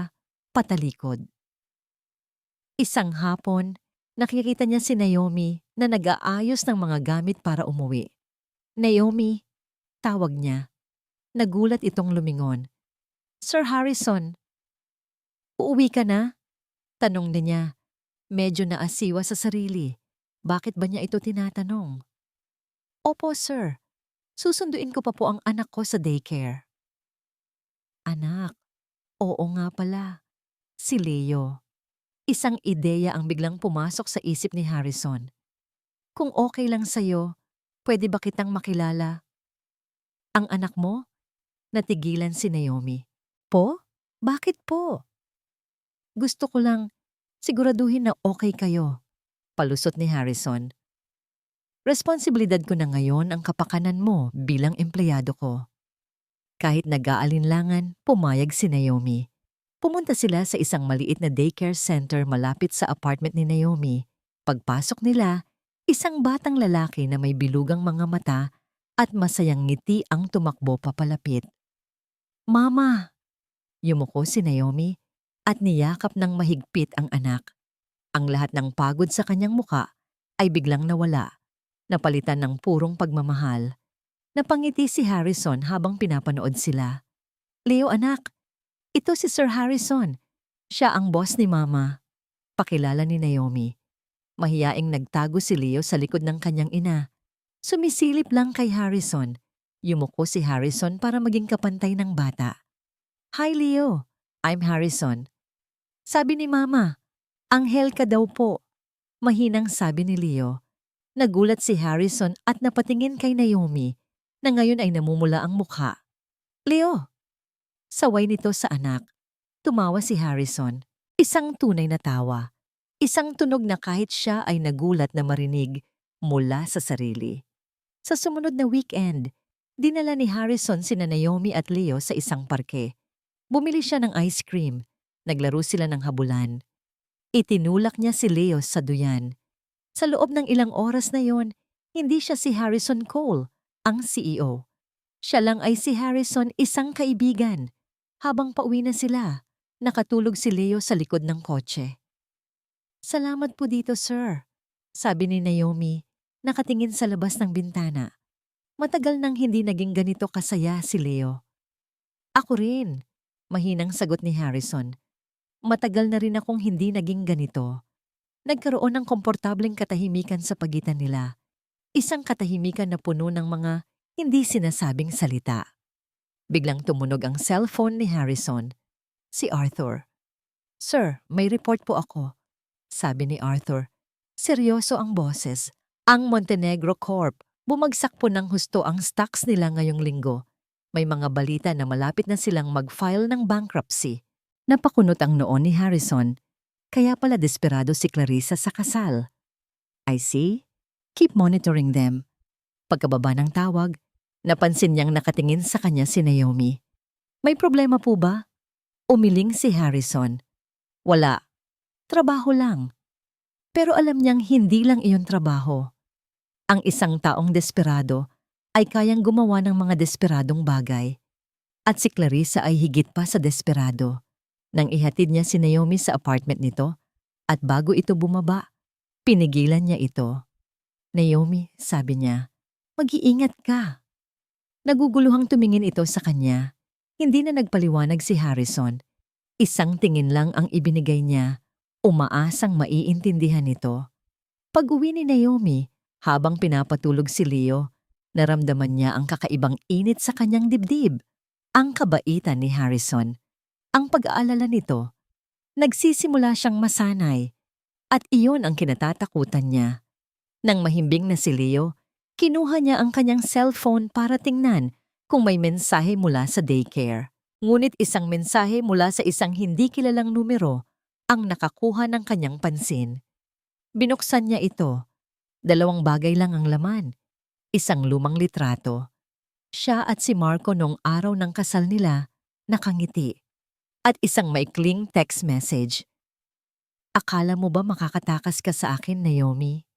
patalikod. Isang hapon, nakikita niya si Naomi na nag-aayos ng mga gamit para umuwi. Naomi, tawag niya. Nagulat itong lumingon. Sir Harrison, uuwi ka na? Tanong niya. Medyo naasiwa sa sarili. Bakit ba niya ito tinatanong? Opo, sir. Susunduin ko pa po ang anak ko sa daycare. Anak, oo nga pala. Si Leo. Isang ideya ang biglang pumasok sa isip ni Harrison. Kung okay lang sa'yo, pwede ba kitang makilala? Ang anak mo? Natigilan si Naomi. Po? Bakit po? Gusto ko lang siguraduhin na okay kayo. Palusot ni Harrison. Responsibilidad ko na ngayon ang kapakanan mo bilang empleyado ko. Kahit nag-aalinlangan, pumayag si Naomi. Pumunta sila sa isang maliit na daycare center malapit sa apartment ni Naomi. Pagpasok nila, isang batang lalaki na may bilugang mga mata at masayang ngiti ang tumakbo papalapit. Mama! Yumuko si Naomi at niyakap ng mahigpit ang anak. Ang lahat ng pagod sa kanyang muka ay biglang nawala, napalitan ng purong pagmamahal. Napangiti si Harrison habang pinapanood sila. Leo anak, ito si Sir Harrison. Siya ang boss ni Mama. Pakilala ni Naomi. Mahiyaing nagtago si Leo sa likod ng kanyang ina. Sumisilip lang kay Harrison. Yumuko si Harrison para maging kapantay ng bata. Hi Leo, I'm Harrison. Sabi ni Mama, anghel ka daw po. Mahinang sabi ni Leo. Nagulat si Harrison at napatingin kay Naomi na ngayon ay namumula ang mukha. Leo! Saway nito sa anak. Tumawa si Harrison. Isang tunay na tawa. Isang tunog na kahit siya ay nagulat na marinig mula sa sarili. Sa sumunod na weekend, dinala ni Harrison sina Naomi at Leo sa isang parke. Bumili siya ng ice cream. Naglaro sila ng habulan. Itinulak niya si Leo sa duyan. Sa loob ng ilang oras na yon, hindi siya si Harrison Cole, ang CEO. Siya lang ay si Harrison, isang kaibigan. Habang pauwi na sila, nakatulog si Leo sa likod ng kotse. Salamat po dito, sir. Sabi ni Naomi, nakatingin sa labas ng bintana. Matagal nang hindi naging ganito kasaya si Leo. Ako rin, mahinang sagot ni Harrison. Matagal na rin akong hindi naging ganito. Nagkaroon ng komportableng katahimikan sa pagitan nila. Isang katahimikan na puno ng mga hindi sinasabing salita. Biglang tumunog ang cellphone ni Harrison. Si Arthur. Sir, may report po ako. Sabi ni Arthur. Seryoso ang boses. Ang Montenegro Corp. Bumagsak po ng husto ang stocks nila ngayong linggo. May mga balita na malapit na silang mag-file ng bankruptcy. Napakunot ang noon ni Harrison. Kaya pala desperado si Clarissa sa kasal. I see. Keep monitoring them. Pagkababa ng tawag, napansin niyang nakatingin sa kanya si Naomi. May problema po ba? Umiling si Harrison. Wala. Trabaho lang. Pero alam niyang hindi lang iyon trabaho. Ang isang taong desperado ay kayang gumawa ng mga desperadong bagay. At si Clarissa ay higit pa sa desperado. Nang ihatid niya si Naomi sa apartment nito, at bago ito bumaba, pinigilan niya ito. Naomi, sabi niya, mag-iingat ka. Naguguluhang tumingin ito sa kanya. Hindi na nagpaliwanag si Harrison. Isang tingin lang ang ibinigay niya, umaasang maiintindihan nito. Pag-uwi ni Naomi, habang pinapatulog si Leo, naramdaman niya ang kakaibang init sa kanyang dibdib. Ang kabaitan ni Harrison. Ang pag-aalala nito, nagsisimula siyang masanay at iyon ang kinatatakutan niya. Nang mahimbing na si Leo, kinuha niya ang kanyang cellphone para tingnan kung may mensahe mula sa daycare. Ngunit isang mensahe mula sa isang hindi kilalang numero ang nakakuha ng kanyang pansin. Binuksan niya ito. Dalawang bagay lang ang laman. Isang lumang litrato. Siya at si Marco noong araw ng kasal nila, nakangiti. At isang maikling text message. Akala mo ba makakatakas ka sa akin, Naomi?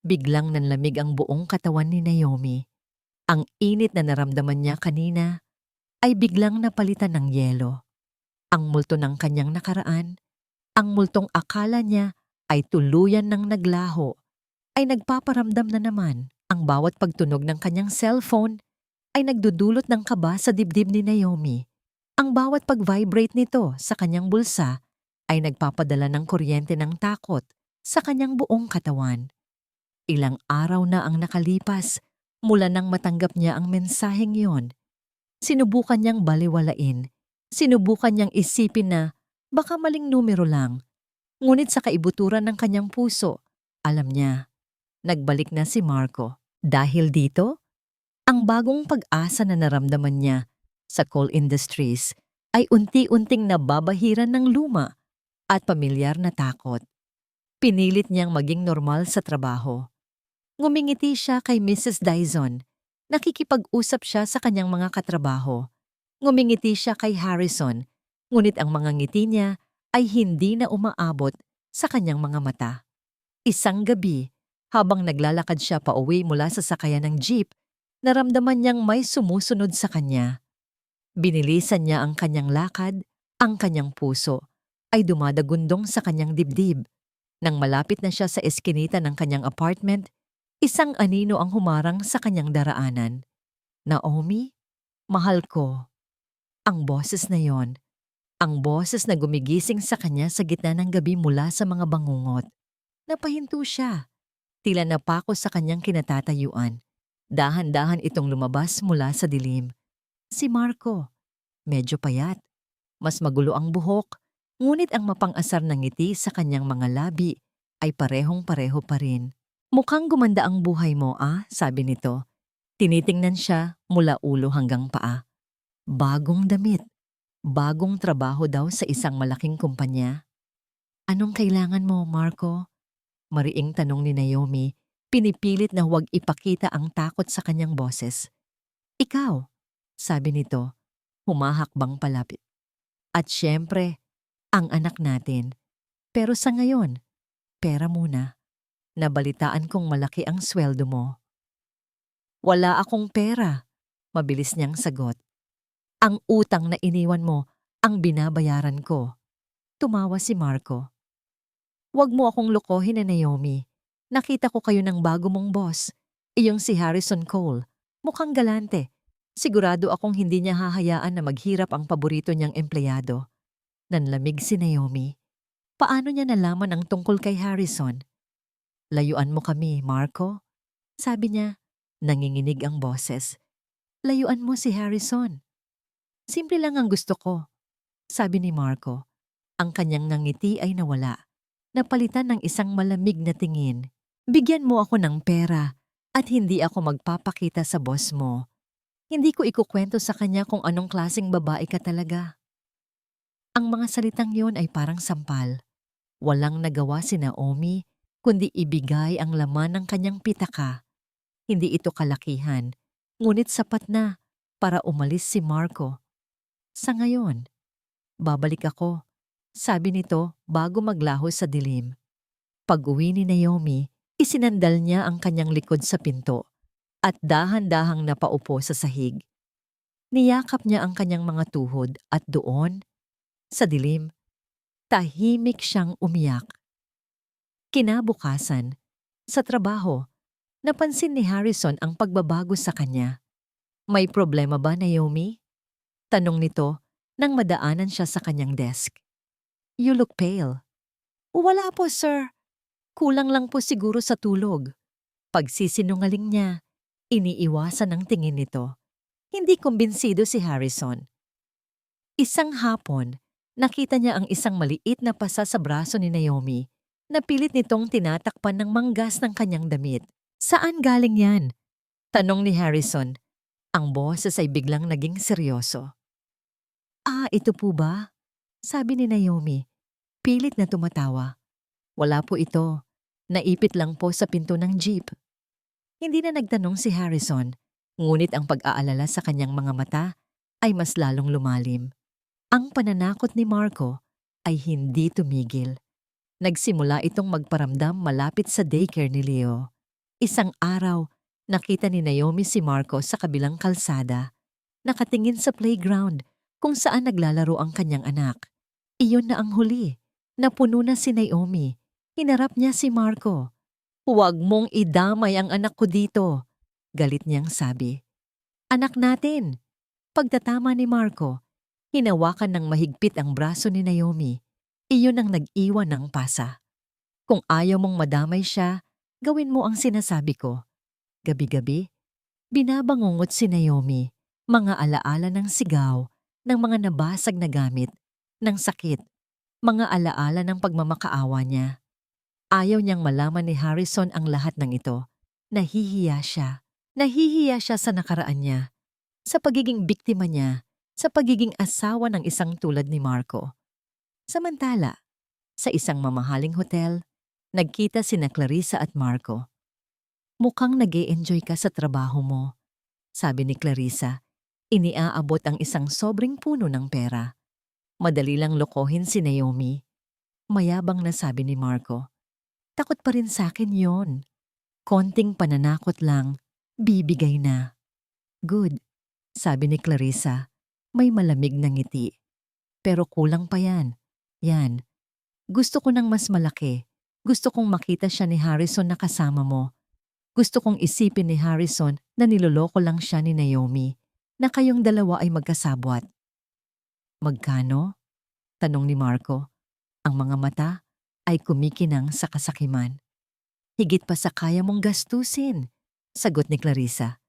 Biglang nanlamig ang buong katawan ni Naomi. Ang init na naramdaman niya kanina ay biglang napalitan ng yelo. Ang multo ng kanyang nakaraan, ang multong akala niya ay tuluyan ng naglaho, ay nagpaparamdam na naman. Ang bawat pagtunog ng kanyang cellphone ay nagdudulot ng kaba sa dibdib ni Naomi. Ang bawat pag-vibrate nito sa kanyang bulsa ay nagpapadala ng kuryente ng takot sa kanyang buong katawan. Ilang araw na ang nakalipas mula nang matanggap niya ang mensaheng yon. Sinubukan niyang baliwalain. Sinubukan niyang isipin na baka maling numero lang. Ngunit sa kaibuturan ng kanyang puso, alam niya, nagbalik na si Marco. Dahil dito, ang bagong pag-asa na naramdaman niya sa coal industries ay unti-unting nababahiran ng luma at pamilyar na takot. Pinilit niyang maging normal sa trabaho. Ngumingiti siya kay Mrs. Dyson. Nakikipag-usap siya sa kanyang mga katrabaho. Ngumingiti siya kay Harrison, ngunit ang mga ngiti niya ay hindi na umaabot sa kanyang mga mata. Isang gabi, habang naglalakad siya pauwi mula sa sakayan ng jeep, naramdaman niyang may sumusunod sa kanya. Binilisan niya ang kanyang lakad, ang kanyang puso ay dumadagundong sa kanyang dibdib. Nang malapit na siya sa eskinita ng kanyang apartment, isang anino ang humarang sa kanyang daraanan. Naomi, mahal ko. Ang boses na yon, ang boses na gumigising sa kanya sa gitna ng gabi mula sa mga bangungot. Napahinto siya. Tila napako sa kanyang kinatatayuan. Dahan-dahan itong lumabas mula sa dilim. Si Marco, medyo payat. Mas magulo ang buhok, ngunit ang mapang-asar na ngiti sa kanyang mga labi ay parehong-pareho pa rin. Mukhang gumanda ang buhay mo, sabi nito. Tinitingnan siya mula ulo hanggang paa. Bagong damit. Bagong trabaho daw sa isang malaking kumpanya. Anong kailangan mo, Marco? Mariing tanong ni Naomi, pinipilit na huwag ipakita ang takot sa kanyang boses. Ikaw, sabi nito, humahakbang palapit. At syempre, ang anak natin. Pero sa ngayon, pera muna. Nabalitaan kong malaki ang sweldo mo. Wala akong pera, mabilis niyang sagot. Ang utang na iniwan mo ang binabayaran ko. Tumawa si Marco. Huwag mo akong lokohin na Naomi. Nakita ko kayo ng bago mong boss, iyong si Harrison Cole. Mukhang galante. Sigurado akong hindi niya hahayaan na maghirap ang paborito niyang empleyado. Nanlamig si Naomi. Paano niya nalaman ang tungkol kay Harrison? Layuan mo kami, Marco. Sabi niya, nanginginig ang boses. Layuan mo si Harrison. Simple lang ang gusto ko, sabi ni Marco. Ang kanyang ngiti ay nawala. Napalitan ng isang malamig na tingin. Bigyan mo ako ng pera at hindi ako magpapakita sa boss mo. Hindi ko ikukwento sa kanya kung anong klaseng babae ka talaga. Ang mga salitang yon ay parang sampal. Walang nagawa si Naomi kundi ibigay ang laman ng kanyang pitaka. Hindi ito kalakihan, ngunit sapat na para umalis si Marco. Sa ngayon, babalik ako, sabi nito bago maglaho sa dilim. Pag-uwi ni Naomi, isinandal niya ang kanyang likod sa pinto at dahan-dahang napaupo sa sahig. Niyakap niya ang kanyang mga tuhod at doon, sa dilim, tahimik siyang umiyak. Kinabukasan, sa trabaho, napansin ni Harrison ang pagbabago sa kanya. May problema ba, Naomi? Tanong nito nang madaanan siya sa kanyang desk. You look pale. Wala po, sir. Kulang lang po siguro sa tulog. Pagsisinungaling niya, iniiwasan ang tingin nito. Hindi kumbinsido si Harrison. Isang hapon, nakita niya ang isang maliit na pasa sa braso ni Naomi. Napilit nitong tinatakpan ng manggas ng kanyang damit. Saan galing yan? Tanong ni Harrison. Ang boses ay biglang naging seryoso. Ito po ba? Sabi ni Naomi, pilit na tumatawa. Wala po ito. Naipit lang po sa pinto ng jeep. Hindi na nagtanong si Harrison, ngunit ang pag-aalala sa kanyang mga mata ay mas lalong lumalim. Ang pananakot ni Marco ay hindi tumigil. Nagsimula itong magparamdam malapit sa daycare ni Leo. Isang araw, nakita ni Naomi si Marco sa kabilang kalsada, nakatingin sa playground kung saan naglalaro ang kanyang anak. Iyon na ang huli. Napuno na si Naomi. Hinarap niya si Marco. "Huwag mong idamay ang anak ko dito," galit niyang sabi. "Anak natin." Pagtatama ni Marco, hinawakan ng mahigpit ang braso ni Naomi. Iyon ang nag-iwan ng pasa. "Kung ayaw mong madamay siya, gawin mo ang sinasabi ko." Gabi-gabi, binabangungot si Naomi, mga alaala ng sigaw, ng mga nabasag na gamit, ng sakit, mga alaala ng pagmamakaawa niya. Ayaw niyang malaman ni Harrison ang lahat ng ito. Nahihiya siya. Nahihiya siya sa nakaraan niya, sa pagiging biktima niya, sa pagiging asawa ng isang tulad ni Marco. Samantala, sa isang mamahaling hotel, nagkita sina Clarissa at Marco. "Mukhang nag-e-enjoy ka sa trabaho mo," sabi ni Clarissa. Iniaabot ang isang sobrang puno ng pera. Madali lang lokohin si Naomi. Mayabang na sabi ni Marco. "Takot pa rin sa'kin yon. Konting pananakot lang, bibigay na." "Good," sabi ni Clarissa. May malamig na ngiti. "Pero kulang pa yan. Yan. Gusto ko ng mas malaki. Gusto kong makita siya ni Harrison na kasama mo. Gusto kong isipin ni Harrison na niloloko lang siya ni Naomi, na kayong dalawa ay magkasabwat." "Magkano?" tanong ni Marco. Ang mga mata ay kumikinang sa kasakiman. "Higit pa sa kaya mong gastusin," sagot ni Clarissa.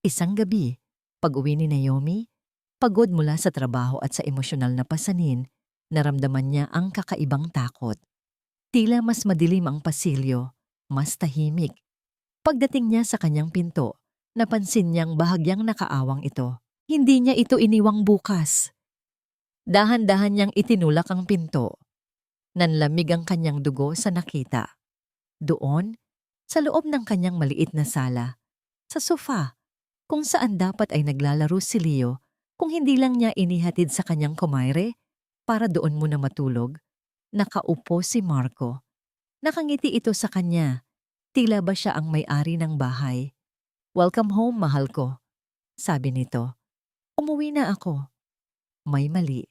Isang gabi, pag-uwi ni Naomi, pagod mula sa trabaho at sa emosyonal na pasanin, naramdaman niya ang kakaibang takot. Tila mas madilim ang pasilyo, mas tahimik. Pagdating niya sa kanyang pinto, napansin niyang bahagyang nakaawang ito. Hindi niya ito iniwang bukas. Dahan-dahan niyang itinulak ang pinto. Nanlamig ang kanyang dugo sa nakita. Doon, sa loob ng kanyang maliit na sala, sa sofa, kung saan dapat ay naglalaro si Leo, kung hindi lang niya inihatid sa kanyang kumayre para doon muna matulog, nakaupo si Marco. Nakangiti ito sa kanya. Tila ba siya ang may-ari ng bahay. "Welcome home, mahal ko," sabi nito. "Umuwi na ako." May mali.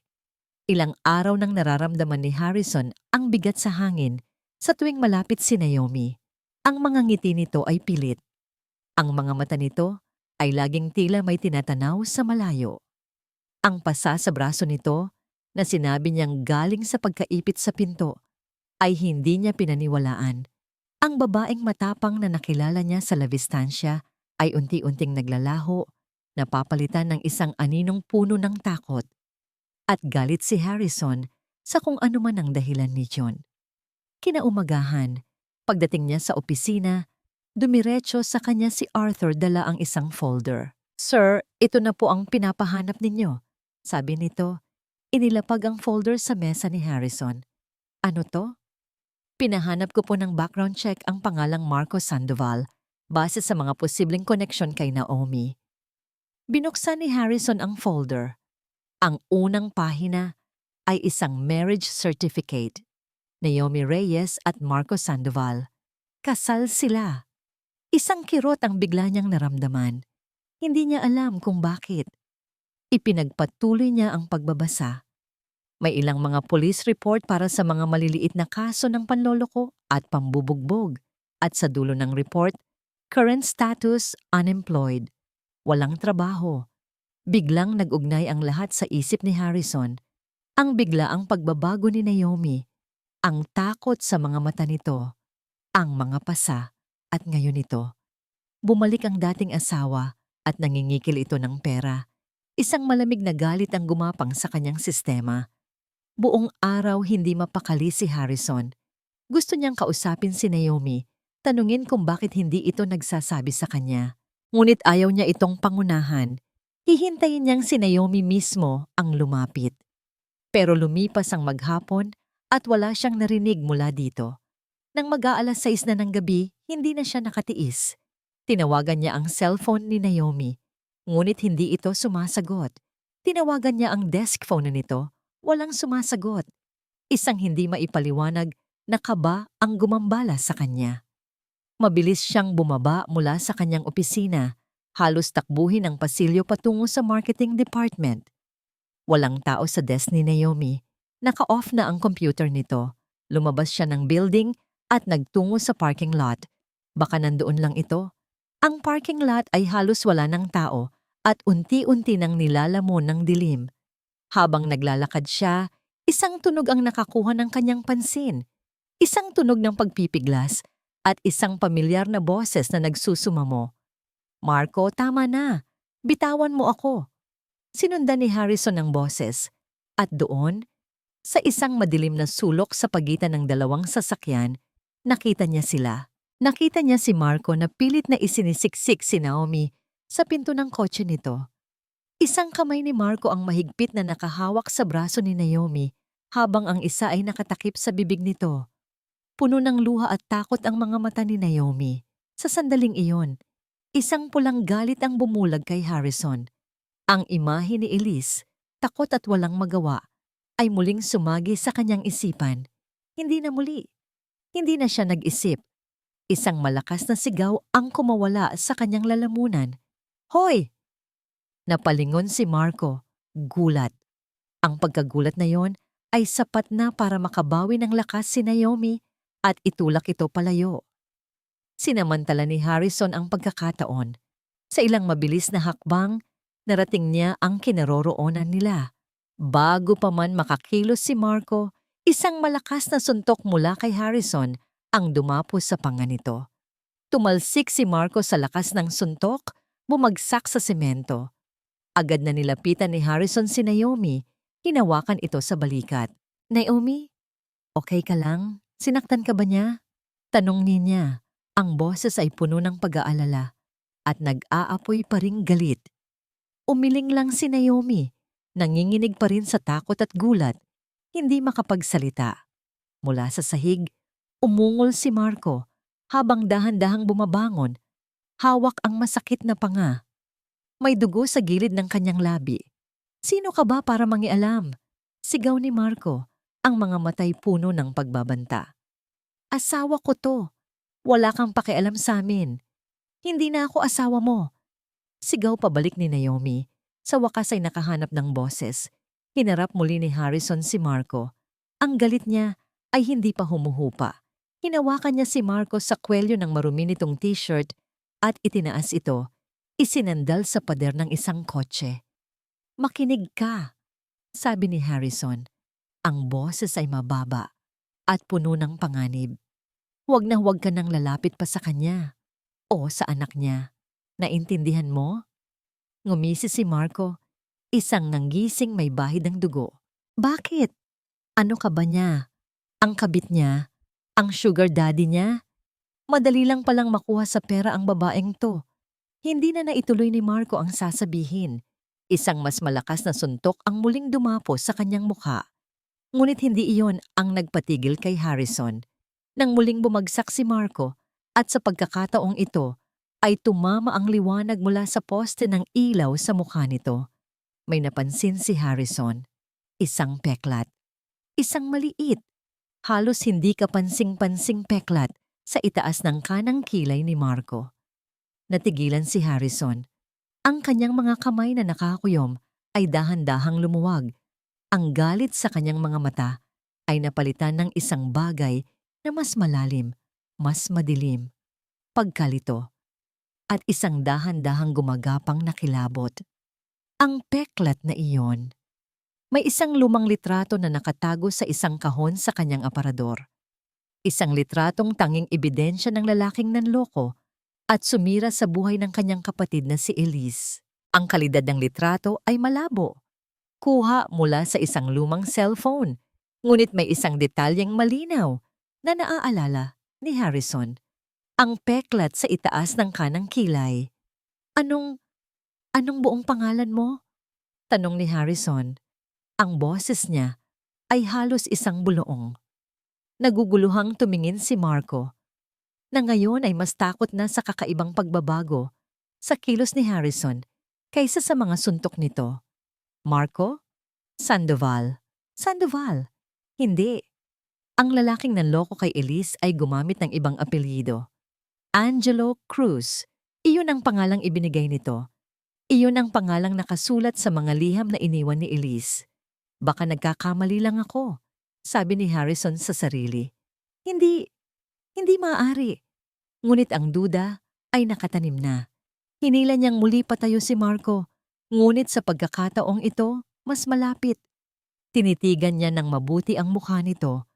Ilang araw nang nararamdaman ni Harrison ang bigat sa hangin sa tuwing malapit si Naomi. Ang mga ngiti nito ay pilit. Ang mga mata nito ay laging tila may tinatanaw sa malayo. Ang pasa sa braso nito, na sinabi niyang galing sa pagkaipit sa pinto, ay hindi niya pinaniwalaan. Ang babaeng matapang na nakilala niya sa La Vistancia ay unti-unting naglalaho, napapalitan ng isang aninong puno ng takot. At galit si Harrison sa kung ano man ang dahilan ni John. Kinaumagahan, pagdating niya sa opisina, dumiretso sa kanya si Arthur dala ang isang folder. "Sir, ito na po ang pinapahanap ninyo," sabi nito. Inilapag ang folder sa mesa ni Harrison. "Ano to?" "Pinahanap ko po ng background check ang pangalang Marco Sandoval base sa mga posibleng koneksyon kay Naomi." Binuksan ni Harrison ang folder. Ang unang pahina ay isang marriage certificate. Naomi Reyes at Marco Sandoval. Kasal sila. Isang kirot ang bigla niyang naramdaman. Hindi niya alam kung bakit. Ipinagpatuloy niya ang pagbabasa. May ilang mga police report para sa mga maliliit na kaso ng panloloko at pambubugbog. At sa dulo ng report, current status unemployed. Walang trabaho. Biglang nag-ugnay ang lahat sa isip ni Harrison. Ang biglaang pagbabago ni Naomi. Ang takot sa mga mata nito. Ang mga pasa. At ngayon ito. Bumalik ang dating asawa at nangingikil ito ng pera. Isang malamig na galit ang gumapang sa kanyang sistema. Buong araw hindi mapakali si Harrison. Gusto niyang kausapin si Naomi, tanungin kung bakit hindi ito nagsasabi sa kanya. Ngunit ayaw niya itong pangunahan. Hihintayin niyang si Naomi mismo ang lumapit. Pero lumipas ang maghapon at wala siyang narinig mula dito. Nang mag-aalas 6 na ng gabi, hindi na siya nakatiis. Tinawagan niya ang cellphone ni Naomi, ngunit hindi ito sumasagot. Tinawagan niya ang desk phone nito, walang sumasagot. Isang hindi maipaliwanag na kaba ang gumambala sa kanya. Mabilis siyang bumaba mula sa kanyang opisina, halos takbuhin ang pasilyo patungo sa marketing department. Walang tao sa desk ni Naomi. Naka-off na ang computer nito. Lumabas siya ng building at nagtungo sa parking lot. Baka nandoon lang ito. Ang parking lot ay halos wala ng tao at unti-unti nang nilalamon ng dilim. Habang naglalakad siya, isang tunog ang nakakuha ng kanyang pansin. Isang tunog ng pagpipiglas at isang pamilyar na boses na nagsusumamo. "Marco, tama na. Bitawan mo ako." Sinundan ni Harrison ang boses. At doon, sa isang madilim na sulok sa pagitan ng dalawang sasakyan, nakita niya sila. Nakita niya si Marco na pilit na isinisiksik si Naomi sa pinto ng kotse nito. Isang kamay ni Marco ang mahigpit na nakahawak sa braso ni Naomi habang ang isa ay nakatakip sa bibig nito. Puno ng luha at takot ang mga mata ni Naomi. Sa sandaling iyon, isang pulang galit ang bumulag kay Harrison. Ang imahe ni Elise, takot at walang magawa, ay muling sumagi sa kanyang isipan. Hindi na muli. Hindi na siya nag-isip. Isang malakas na sigaw ang kumawala sa kanyang lalamunan. "Hoy!" Napalingon si Marco. Gulat. Ang pagkagulat na yon ay sapat na para makabawi ng lakas si Naomi at itulak ito palayo. Sinamantala ni Harrison ang pagkakataon. Sa ilang mabilis na hakbang, narating niya ang kinaroroonan nila. Bago pa man makakilos si Marco, isang malakas na suntok mula kay Harrison ang dumapos sa panga nito. Tumalsik si Marco sa lakas ng suntok, bumagsak sa semento. Agad na nilapitan ni Harrison si Naomi, hinawakan ito sa balikat. "Naomi, okay ka lang? Sinaktan ka ba niya?" Tanong niya. Ang boses ay puno ng pag-aalala at nag-aapoy pa ring galit. Umiling lang si Naomi, nanginginig pa rin sa takot at gulat, hindi makapagsalita. Mula sa sahig, umungol si Marco habang dahan-dahang bumabangon, hawak ang masakit na panga. May dugo sa gilid ng kanyang labi. "Sino ka ba para mangialam?" Sigaw ni Marco, ang mga matay puno ng pagbabanta. "Asawa ko to. Wala kang pakialam sa amin. Hindi na ako asawa mo." Sigaw pabalik ni Naomi. Sa wakas ay nakahanap ng boses. Hinarap muli ni Harrison si Marco. Ang galit niya ay hindi pa humuhupa. Hinawakan niya si Marco sa kwelyo ng marumi nitong t-shirt at itinaas ito. Isinandal sa pader ng isang kotse. "Makinig ka," sabi ni Harrison. Ang boses ay mababa at puno ng panganib. "Huwag na huwag ka nang lalapit pa sa kanya o sa anak niya. Naintindihan mo?" Ngumisi si Marco, isang nanggising may bahid ng dugo. "Bakit? Ano ka ba niya? Ang kabit niya? Ang sugar daddy niya? Madali lang palang makuha sa pera ang babaeng to." Hindi na naituloy ni Marco ang sasabihin. Isang mas malakas na suntok ang muling dumapos sa kanyang mukha. Ngunit hindi iyon ang nagpatigil kay Harrison. Nang muling bumagsak si Marco at sa pagkakataong ito ay tumama ang liwanag mula sa poste ng ilaw sa mukha nito. May napansin si Harrison. Isang peklat. Isang maliit. Halos hindi kapansing-pansing peklat sa itaas ng kanang kilay ni Marco. Natigilan si Harrison. Ang kanyang mga kamay na nakakuyom ay dahan-dahang lumuwag. Ang galit sa kanyang mga mata ay napalitan ng isang bagay na mas malalim, mas madilim, pagkalito, at isang dahan-dahang gumagapang na kilabot. Ang peklat na iyon. May isang lumang litrato na nakatago sa isang kahon sa kanyang aparador. Isang litratong tanging ebidensya ng lalaking nanloko at sumira sa buhay ng kanyang kapatid na si Elise. Ang kalidad ng litrato ay malabo. Kuha mula sa isang lumang cellphone, ngunit may isang detalyeng malinaw na naaalala ni Harrison. Ang peklat sa itaas ng kanang kilay. Anong Anong buong pangalan mo? Tanong ni Harrison. Ang boses niya ay halos isang buluong. Naguguluhang tumingin si Marco, na ngayon ay mas takot na sa kakaibang pagbabago sa kilos ni Harrison kaysa sa mga suntok nito. Marco? Sandoval. Sandoval. Hindi. Ang lalaking nanloko kay Elise ay gumamit ng ibang apelyido. Angelo Cruz. Iyon ang pangalang ibinigay nito. Iyon ang pangalang nakasulat sa mga liham na iniwan ni Elise. Baka nagkakamali lang ako, sabi ni Harrison sa sarili. Hindi maaari. Ngunit ang duda ay nakatanim na. Hinila niyang muli patayo si Marco, ngunit sa pagkakataong ito, mas malapit. Tinitigan niya ng mabuti ang mukha nito,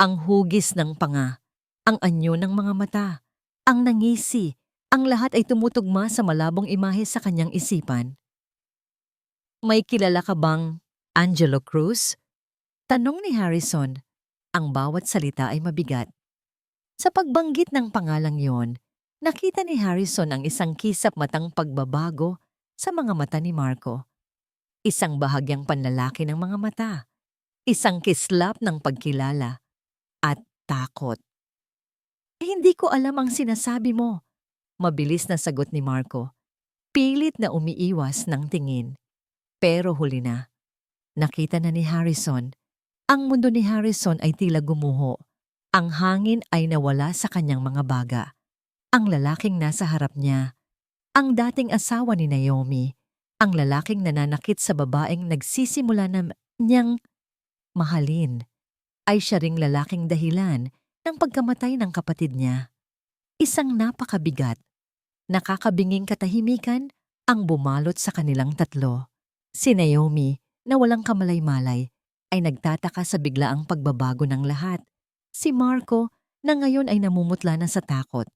ang hugis ng panga, ang anyo ng mga mata, ang nangisi, ang lahat ay tumutugma sa malabong imahe sa kanyang isipan. May kilala ka bang Angelo Cruz? Tanong ni Harrison. Ang bawat salita ay mabigat. Sa pagbanggit ng pangalang yon, nakita ni Harrison ang isang kisap matang pagbabago sa mga mata ni Marco. Isang bahagyang panlalaki ng mga mata. Isang kislap ng pagkilala. At takot. Hindi ko alam ang sinasabi mo. Mabilis na sagot ni Marco. Pilit na umiiwas ng tingin. Pero huli na. Nakita na ni Harrison. Ang mundo ni Harrison ay tila gumuho. Ang hangin ay nawala sa kanyang mga baga. Ang lalaking nasa harap niya. Ang dating asawa ni Naomi. Ang lalaking nananakit sa babaeng nagsisimula na niyang mahalin. Ay siya ring lalaking dahilan ng pagkamatay ng kapatid niya. Isang napakabigat, nakakabinging katahimikan ang bumalot sa kanilang tatlo. Si Naomi, na walang kamalay-malay, ay nagtataka sa biglaang pagbabago ng lahat. Si Marco, na ngayon ay namumutla na sa takot.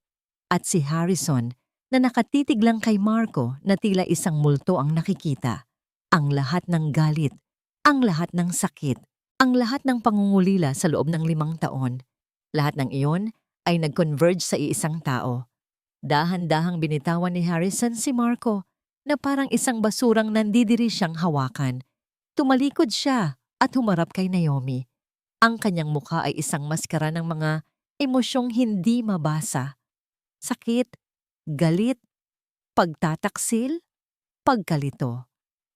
At si Harrison, na nakatitig lang kay Marco na tila isang multo ang nakikita. Ang lahat ng galit, ang lahat ng sakit, ang lahat ng pangungulila sa loob ng 5 taon. Lahat ng iyon ay nag-converge sa iisang tao. Dahan-dahang binitawan ni Harrison si Marco na parang isang basurang nandidiri siyang hawakan. Tumalikod siya at humarap kay Naomi. Ang kanyang mukha ay isang maskara ng mga emosyong hindi mabasa. Sakit, galit, pagtataksil, pagkalito.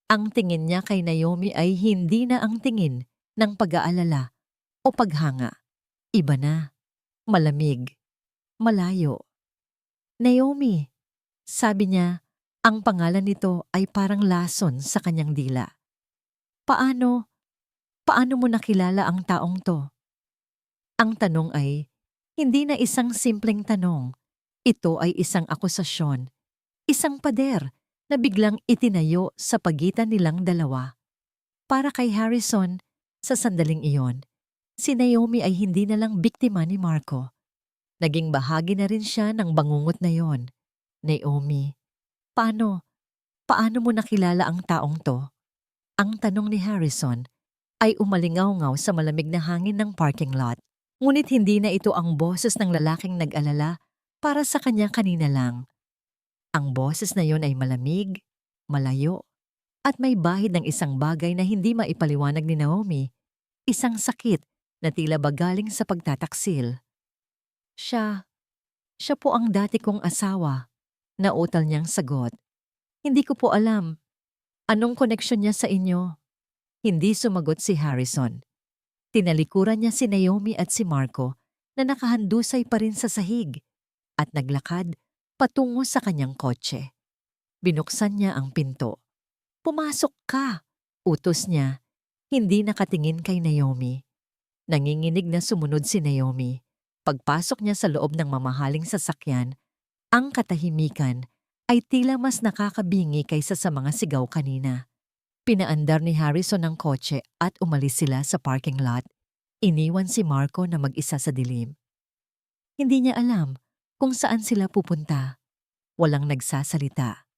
Ang tingin niya kay Naomi ay hindi na ang tingin ng pag-aalala o paghanga. Iba na, malamig, malayo. Naomi, sabi niya, ang pangalan nito ay parang lason sa kanyang dila. Paano mo nakilala ang taong to? Ang tanong ay, hindi na isang simpleng tanong. Ito ay isang akusasyon. Isang pader na biglang itinayo sa pagitan nilang dalawa. Para kay Harrison, sa sandaling iyon, si Naomi ay hindi na lang biktima ni Marco. Naging bahagi na rin siya ng bangungot na yon. Naomi, paano mo nakilala ang taong to? Ang tanong ni Harrison ay umalingaw-ngaw sa malamig na hangin ng parking lot. Ngunit hindi na ito ang boses ng lalaking nag-alala para sa kanya kanina lang. Ang boses na yon ay malamig, malayo, at may bahid ng isang bagay na hindi maipaliwanag ni Naomi. Isang sakit na tila ba galing sa pagtataksil. Siya po ang dati kong asawa, nautal niyang sagot. Hindi ko po alam. Anong koneksyon niya sa inyo? Hindi sumagot si Harrison. Tinalikuran niya si Naomi at si Marco na nakahandusay pa rin sa sahig at naglakad patungo sa kanyang kotse. Binuksan niya ang pinto. Pumasok ka, utos niya, hindi nakatingin kay Naomi. Nanginginig na sumunod si Naomi. Pagpasok niya sa loob ng mamahaling sasakyan, ang katahimikan ay tila mas nakakabingi kaysa sa mga sigaw kanina. Pinaandar ni Harrison ang kotse at umalis sila sa parking lot. Iniwan si Marco na mag-isa sa dilim. Hindi niya alam kung saan sila pupunta. Walang nagsasalita.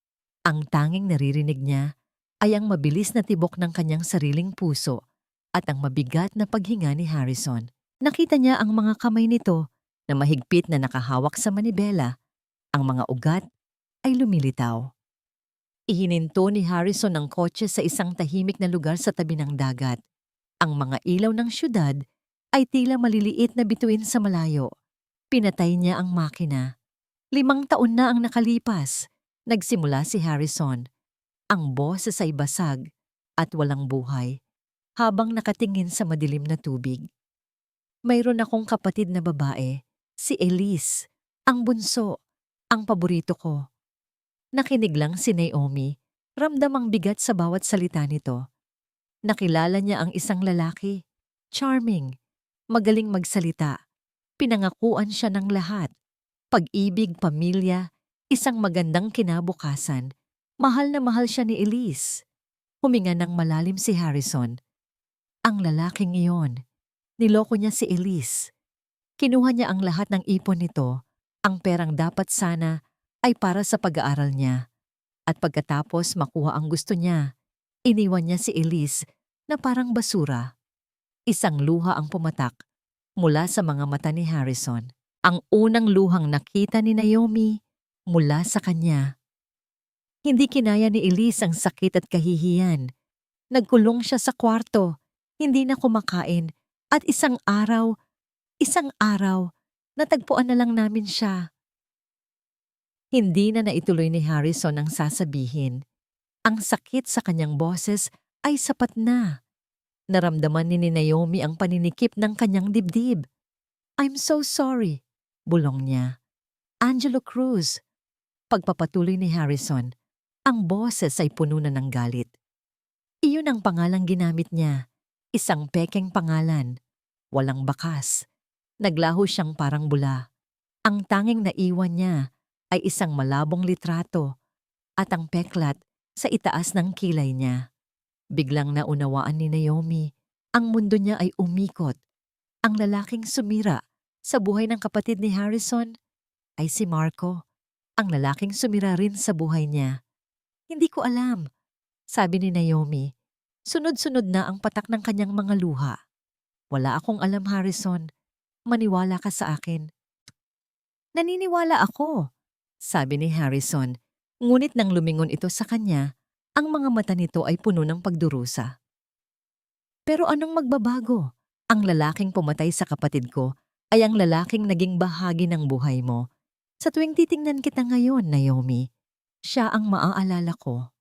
Ang tanging naririnig niya ay ang mabilis na tibok ng kanyang sariling puso at ang mabigat na paghinga ni Harrison. Nakita niya ang mga kamay nito na mahigpit na nakahawak sa manibela. Ang mga ugat ay lumilitaw. Ihininto ni Harrison ang kotse sa isang tahimik na lugar sa tabi ng dagat. Ang mga ilaw ng syudad ay tila maliliit na bituin sa malayo. Pinatay niya ang makina. 5 taon na ang nakalipas. Nagsimula si Harrison. Ang boses ay basag at walang buhay habang nakatingin sa madilim na tubig. Mayroon akong kapatid na babae, si Elise, ang bunso, ang paborito ko. Nakinig lang si Naomi, ramdam ang bigat sa bawat salita nito. Nakilala niya ang isang lalaki, charming, magaling magsalita. Pinangakuan siya ng lahat. Pag-ibig, pamilya, isang magandang kinabukasan. Mahal na mahal siya ni Elise. Huminga ng malalim si Harrison. Ang lalaking iyon, niloko niya si Elise. Kinuha niya ang lahat ng ipon nito, ang perang dapat sana ay para sa pag-aaral niya. At pagkatapos makuha ang gusto niya, iniwan niya si Elise na parang basura. Isang luha ang pumatak mula sa mga mata ni Harrison. Ang unang luhang nakita ni Naomi mula sa kanya. Hindi kinaya ni Elise ang sakit at kahihiyan. Nagkulong siya sa kwarto, hindi na kumakain, at isang araw, natagpuan na lang namin siya. Hindi na naituloy ni Harrison ang sasabihin. Ang sakit sa kanyang boses ay sapat na. Naramdaman ni Naomi ang paninikip ng kanyang dibdib. "I'm so sorry," bulong niya. "Angelo Cruz." Pagpapatuloy ni Harrison, ang boses ay puno na ng galit. Iyon ang pangalang ginamit niya, isang pekeng pangalan, walang bakas. Naglaho siyang parang bula. Ang tanging naiwan niya ay isang malabong litrato at ang peklat sa itaas ng kilay niya. Biglang naunawaan ni Naomi, ang mundo niya ay umikot. Ang lalaking sumira sa buhay ng kapatid ni Harrison ay si Marco, ang lalaking sumira rin sa buhay niya. "Hindi ko alam," sabi ni Naomi. Sunod-sunod na ang patak ng kanyang mga luha. "Wala akong alam, Harrison. Maniwala ka sa akin." "Naniniwala ako," sabi ni Harrison. Ngunit nang lumingon ito sa kanya, ang mga mata nito ay puno ng pagdurusa. "Pero anong magbabago? Ang lalaking pumatay sa kapatid ko ay ang lalaking naging bahagi ng buhay mo. Sa tuwing titingnan kita ngayon, Naomi, siya ang maaalala ko."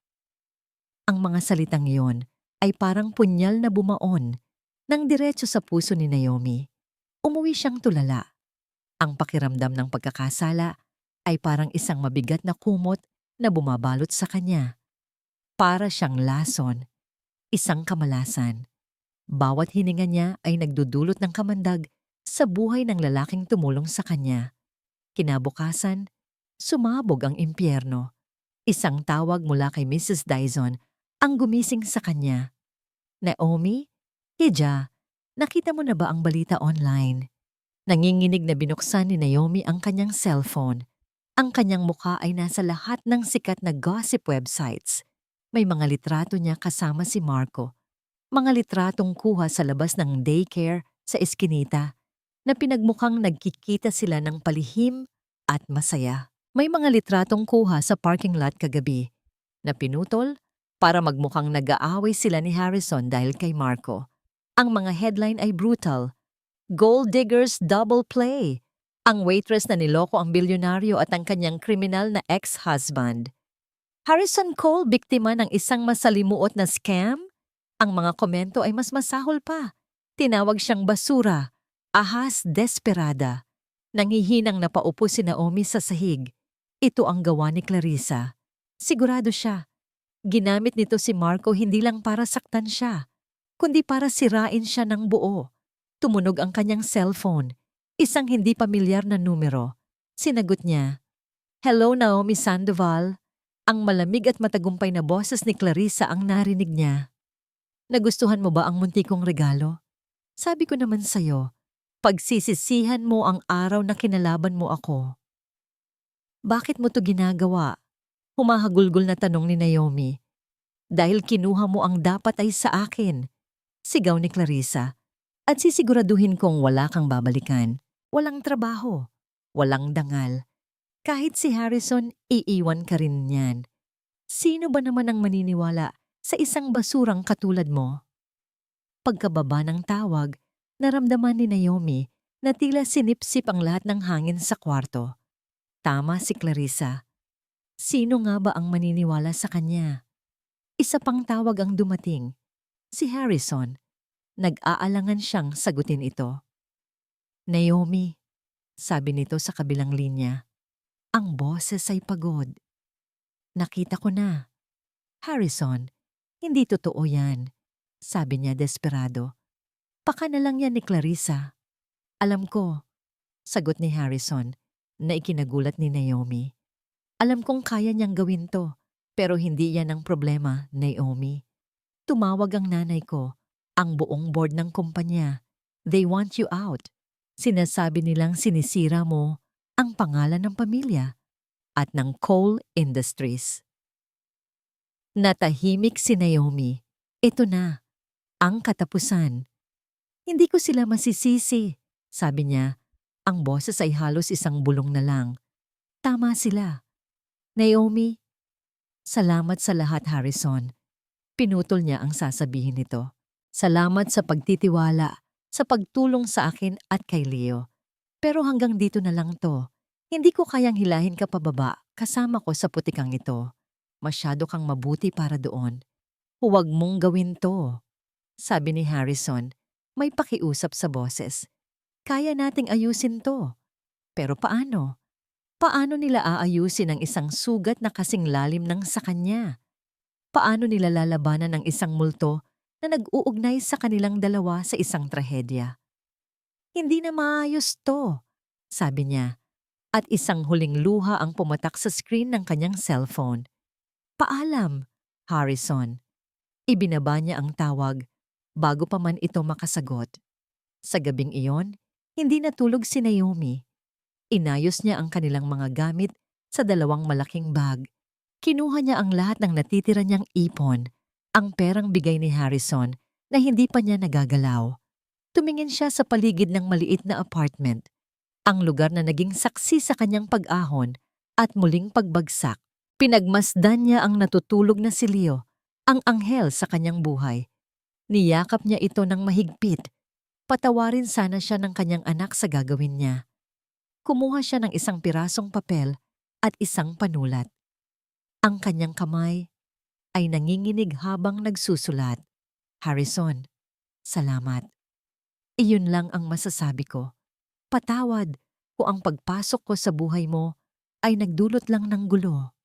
Ang mga salitang iyon ay parang punyal na bumaon ng diretso sa puso ni Naomi. Umuwi siyang tulala. Ang pakiramdam ng pagkakasala ay parang isang mabigat na kumot na bumabalot sa kanya. Para siyang lason, isang kamalasan. Bawat hininga niya ay nagdudulot ng kamandag sa buhay ng lalaking tumulong sa kanya. Kinabukasan, sumabog ang impyerno. Isang tawag mula kay Mrs. Dyson ang gumising sa kanya. "Naomi, Hija, nakita mo na ba ang balita online?" Nanginginig na binuksan ni Naomi ang kanyang cellphone. Ang kanyang mukha ay nasa lahat ng sikat na gossip websites. May mga litrato niya kasama si Marco. Mga litratong kuha sa labas ng daycare sa eskinita na pinagmukhang nagkikita sila ng palihim at masaya. May mga litratong kuha sa parking lot kagabi na pinutol para magmukhang nag-aaway sila ni Harrison dahil kay Marco. Ang mga headline ay brutal. "Gold Diggers Double Play." Ang waitress na niloko ang bilyonaryo at ang kanyang kriminal na ex-husband. "Harrison Cole biktima ng isang masalimuot na scam?" Ang mga komento ay mas masahol pa. Tinawag siyang basura, ahas desperada. Nanghihinang napaupo si Naomi sa sahig. Ito ang gawa ni Clarissa. Sigurado siya. Ginamit nito si Marco hindi lang para saktan siya, kundi para sirain siya ng buo. Tumunog ang kanyang cellphone. Isang hindi pamilyar na numero. Sinagot niya. "Hello, Naomi Sandoval." Ang malamig at matagumpay na boses ni Clarissa ang narinig niya. "Nagustuhan mo ba ang munti kong regalo? Sabi ko naman sa'yo, pagsisisihan mo ang araw na kinalaban mo ako." "Bakit mo to ginagawa?" Humahagulgol na tanong ni Naomi. "Dahil kinuha mo ang dapat ay sa akin," sigaw ni Clarissa. "At sisiguraduhin kong wala kang babalikan. Walang trabaho, walang dangal. Kahit si Harrison, iiwan ka rin niyan." Sino ba naman ang maniniwala sa isang basurang katulad mo? Pagkababa ng tawag, naramdaman ni Naomi na tila sinipsip ang lahat ng hangin sa kwarto. Tama si Clarissa. Sino nga ba ang maniniwala sa kanya? Isa pang tawag ang dumating. Si Harrison. Nag-aalangan siyang sagutin ito. Naomi, sabi nito sa kabilang linya. Ang boses ay pagod. Nakita ko na. Harrison, hindi totoo yan. Sabi niya desperado. Paka na lang yan ni Clarissa. Alam ko, sagot ni Harrison na ikinagulat ni Naomi. Alam kong kaya niyang gawin to, pero hindi yan ang problema, Naomi. Tumawag ang nanay ko, ang buong board ng kumpanya. They want you out. Sinasabi nilang sinisira mo ang pangalan ng pamilya at ng coal industries. Natahimik si Naomi. Ito na, ang katapusan. Hindi ko sila masisisi, sabi niya. Ang boses ay halos isang bulong na lang. Tama sila. Naomi, salamat sa lahat, Harrison. Pinutol niya ang sasabihin nito. Salamat sa pagtitiwala, sa pagtulong sa akin at kay Leo. Pero hanggang dito na lang to. Hindi ko kayang hilahin ka pababa kasama ko sa putikang ito. Masyado kang mabuti para doon. Huwag mong gawin to, sabi ni Harrison. May pakiusap sa boses. Kaya nating ayusin to. Pero paano? Paano nila aayusin ang isang sugat na kasing lalim ng sa kanya? Paano nila lalabanan ang isang multo na nag-uugnay sa kanilang dalawa sa isang trahedya? Hindi na maayos to, sabi niya. At isang huling luha ang pumatak sa screen ng kanyang cellphone. Paalam, Harrison. Ibinaba niya ang tawag bago pa man ito makasagot. Sa gabing iyon, hindi natulog si Naomi. Inayos niya ang kanilang mga gamit sa dalawang malaking bag. Kinuha niya ang lahat ng natitira niyang ipon, ang perang bigay ni Harrison na hindi pa niya nagagalaw. Tumingin siya sa paligid ng maliit na apartment, ang lugar na naging saksi sa kanyang pag-ahon at muling pagbagsak. Pinagmasdan niya ang natutulog na si Leo, ang anghel sa kanyang buhay. Niyakap niya ito ng mahigpit. Patawarin sana siya ng kanyang anak sa gagawin niya. Kumuha siya ng isang pirasong papel at isang panulat. Ang kanyang kamay ay nanginginig habang nagsusulat. Harrison, salamat. Iyon lang ang masasabi ko. Patawad kung ang pagpasok ko sa buhay mo ay nagdulot lang ng gulo.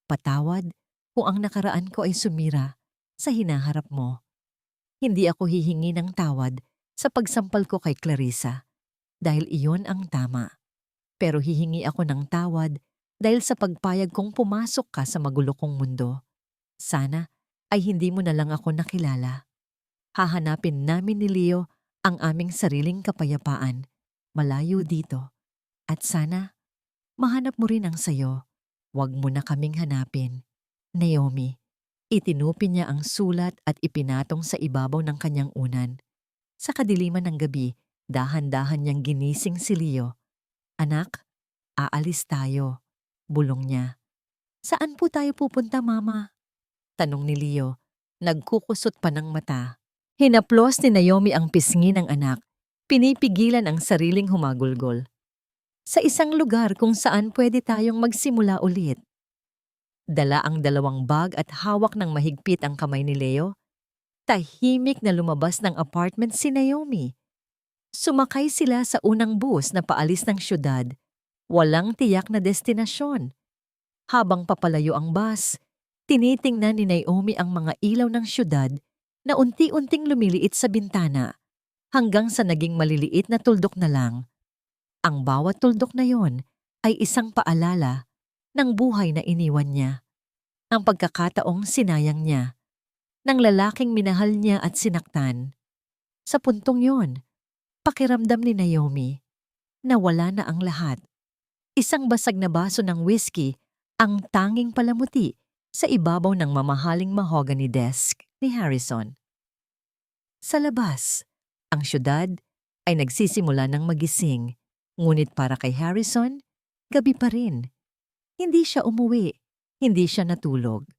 Patawad kung ang nakaraan ko ay sumira sa hinaharap mo. Hindi ako hihingi ng tawad sa pagsampal ko kay Clarissa dahil iyon ang tama. Pero hihingi ako ng tawad dahil sa pagpayag kong pumasok ka sa magulo kong mundo. Sana ay hindi mo na lang ako nakilala. Hahanapin namin ni Leo ang aming sariling kapayapaan, malayo dito. At sana, mahanap mo rin ang sayo. Huwag mo na kaming hanapin. Naomi, itinupin niya ang sulat at ipinatong sa ibabaw ng kanyang unan. Sa kadiliman ng gabi, dahan-dahan niyang ginising si Leo. Anak, aalis tayo, bulong niya. Saan po tayo pupunta, Mama? Tanong ni Leo, nagkukusot pa ng mata. Hinaplos ni Naomi ang pisngi ng anak, pinipigilan ang sariling humagulgol. Sa isang lugar kung saan pwede tayong magsimula ulit. Dala ang dalawang bag at hawak ng mahigpit ang kamay ni Leo. Tahimik na lumabas ng apartment si Naomi. Sumakay sila sa unang bus na paalis ng syudad. Walang tiyak na destinasyon. Habang papalayo ang bus, tinitingnan ni Naomi ang mga ilaw ng syudad na unti-unting lumiliit sa bintana hanggang sa naging maliliit na tuldok na lang. Ang bawat tuldok na yon ay isang paalala ng buhay na iniwan niya. Ang pagkakataong sinayang niya, ng lalaking minahal niya at sinaktan. Sa puntong yon, pakiramdam ni Naomi na wala na ang lahat. Isang basag na baso ng whiskey ang tanging palamuti sa ibabaw ng mamahaling mahogany desk ni Harrison. Sa labas, ang syudad ay nagsisimula ng magising, ngunit para kay Harrison, gabi pa rin. Hindi siya umuwi, hindi siya natulog.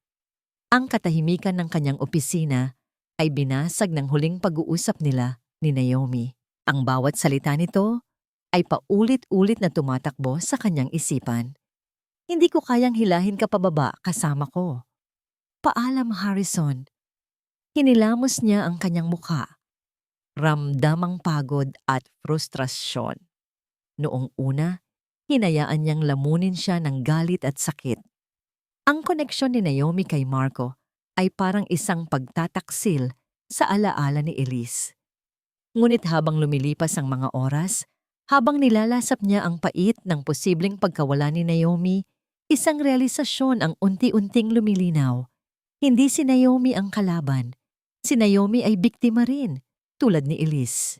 Ang katahimikan ng kanyang opisina ay binasag ng huling pag-uusap nila ni Naomi. Ang bawat salita nito ay paulit-ulit na tumatakbo sa kanyang isipan. Hindi ko kayang hilahin ka pababa kasama ko. Paalam, Harrison. Hinilamos niya ang kanyang mukha. Ramdam ang pagod at frustrasyon. Noong una, hinayaan niyang lamunin siya ng galit at sakit. Ang koneksyon ni Naomi kay Marco ay parang isang pagtataksil sa alaala ni Elise. Ngunit habang lumilipas ang mga oras, habang nilalasap niya ang pait ng posibleng pagkawala ni Naomi, isang realisasyon ang unti-unting lumilinaw. Hindi si Naomi ang kalaban. Si Naomi ay biktima rin, tulad ni Elise.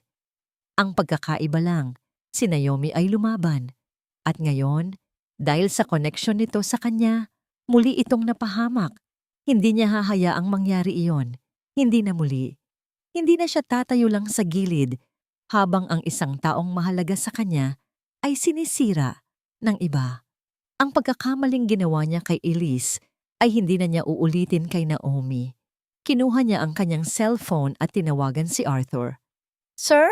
Ang pagkakaiba lang, si Naomi ay lumaban. At ngayon, dahil sa koneksyon nito sa kanya, muli itong napahamak. Hindi niya hahayaang mangyari iyon. Hindi na muli. Hindi na siya tatayo lang sa gilid habang ang isang taong mahalaga sa kanya ay sinisira ng iba. Ang pagkakamaling ginawa niya kay Elise ay hindi na niya uulitin kay Naomi. Kinuha niya ang kanyang cellphone at tinawagan si Arthur. "Sir?"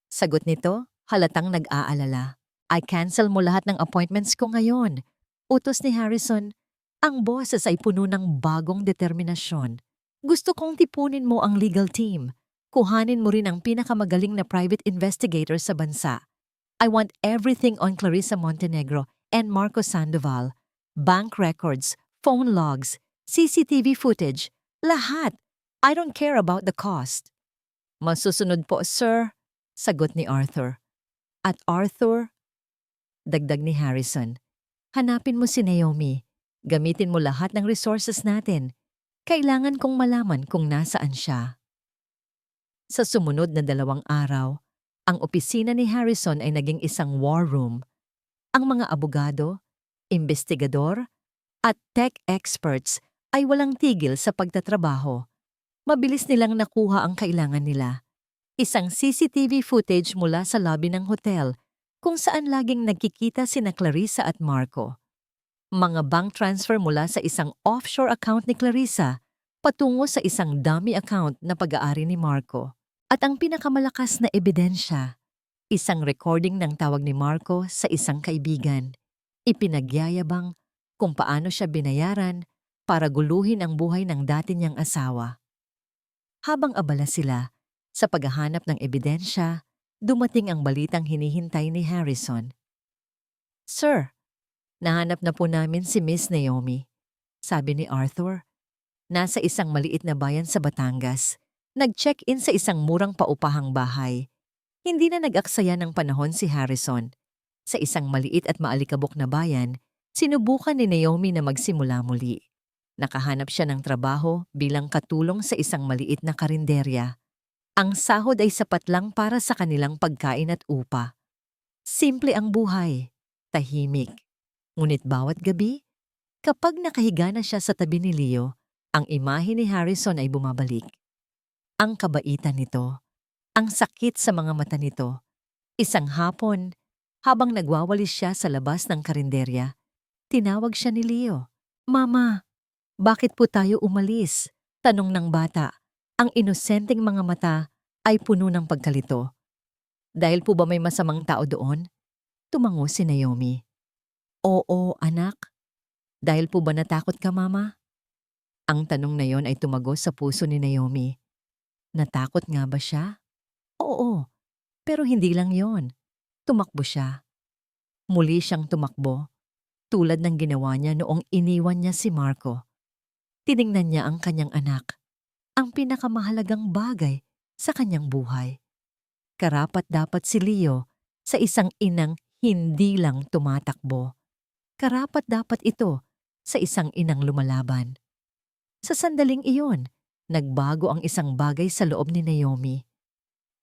Sagot nito, halatang nag-aalala. "I cancel mo lahat ng appointments ko ngayon." Utos ni Harrison. Ang boses ay puno ng bagong determinasyon. "Gusto kong tipunin mo ang legal team. Kuhanin mo rin ang pinakamagaling na private investigator sa bansa. I want everything on Clarissa Montenegro and Marco Sandoval. Bank records, phone logs, CCTV footage, lahat. I don't care about the cost." "Masusunod po, sir," sagot ni Arthur. At Arthur, dagdag ni Harrison, "Hanapin mo si Naomi. Gamitin mo lahat ng resources natin. Kailangan kong malaman kung nasaan siya." Sa sumunod na 2 araw, ang opisina ni Harrison ay naging isang war room. Ang mga abogado, investigador, at tech experts ay walang tigil sa pagtatrabaho. Mabilis nilang nakuha ang kailangan nila. Isang CCTV footage mula sa lobby ng hotel kung saan laging nagkikita sina Clarissa at Marco. Mga bank transfer mula sa isang offshore account ni Clarissa patungo sa isang dummy account na pag-aari ni Marco. At ang pinakamalakas na ebidensya, isang recording ng tawag ni Marco sa isang kaibigan. Ipinagyayabang kung paano siya binayaran para guluhin ang buhay ng dati niyang asawa. Habang abala sila sa paghahanap ng ebidensya, dumating ang balitang hinihintay ni Harrison. "Sir, nahanap na po namin si Miss Naomi," sabi ni Arthur. "Nasa isang maliit na bayan sa Batangas. Nag-check-in sa isang murang paupahang bahay." Hindi na nag-aksaya ng panahon si Harrison. Sa isang maliit at maalikabok na bayan, sinubukan ni Naomi na magsimula muli. Nakahanap siya ng trabaho bilang katulong sa isang maliit na karinderya. Ang sahod ay sapat lang para sa kanilang pagkain at upa. Simple ang buhay, tahimik. Ngunit bawat gabi, kapag nakahiga na siya sa tabi ni Leo, ang imahe ni Harrison ay bumabalik. Ang kabaitan nito, ang sakit sa mga mata nito. Isang hapon, habang nagwawalis siya sa labas ng karinderya, tinawag siya ni Leo. "Mama, bakit po tayo umalis?" Tanong ng bata. Ang inosenteng mga mata ay puno ng pagkalito. "Dahil po ba may masamang tao doon?" Tumango si Naomi. "Oo, anak. Dahil po ba natakot ka, Mama?" Ang tanong na yon ay tumago sa puso ni Naomi. Natakot nga ba siya? Oo, pero hindi lang yon. Tumakbo siya. Muli siyang tumakbo, tulad ng ginawa niya noong iniwan niya si Marco. Tiningnan niya ang kanyang anak, ang pinakamahalagang bagay sa kanyang buhay. Karapat-dapat si Leo sa isang inang hindi lang tumatakbo. Karapat-dapat ito sa isang inang lumalaban. Sa sandaling iyon, nagbago ang isang bagay sa loob ni Naomi.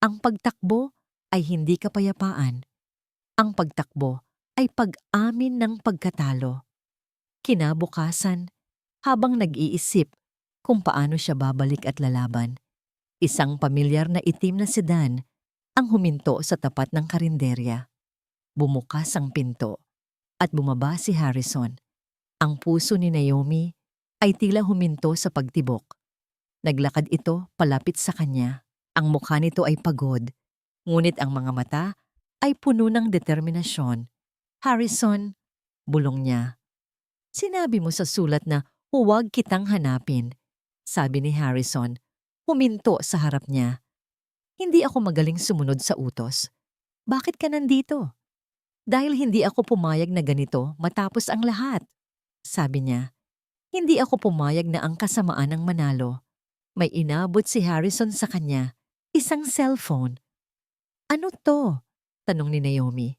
Ang pagtakbo ay hindi kapayapaan. Ang pagtakbo ay pag-amin ng pagkatalo. Kinabukasan, habang nag-iisip kung paano siya babalik at lalaban, isang pamilyar na itim na sedan ang huminto sa tapat ng karinderya. Bumukas ang pinto at bumaba si Harrison. Ang puso ni Naomi ay tila huminto sa pagtibok. Naglakad ito palapit sa kanya. Ang mukha nito ay pagod, ngunit ang mga mata ay puno ng determinasyon. Harrison, bulong niya. Sinabi mo sa sulat na huwag kitang hanapin, sabi ni Harrison. Huminto sa harap niya. Hindi ako magaling sumunod sa utos. Bakit ka nandito? Dahil hindi ako pumayag na ganito matapos ang lahat, sabi niya. Hindi ako pumayag na ang kasamaan ang manalo. May inabot si Harrison sa kanya, isang cellphone. Ano to? Tanong ni Naomi.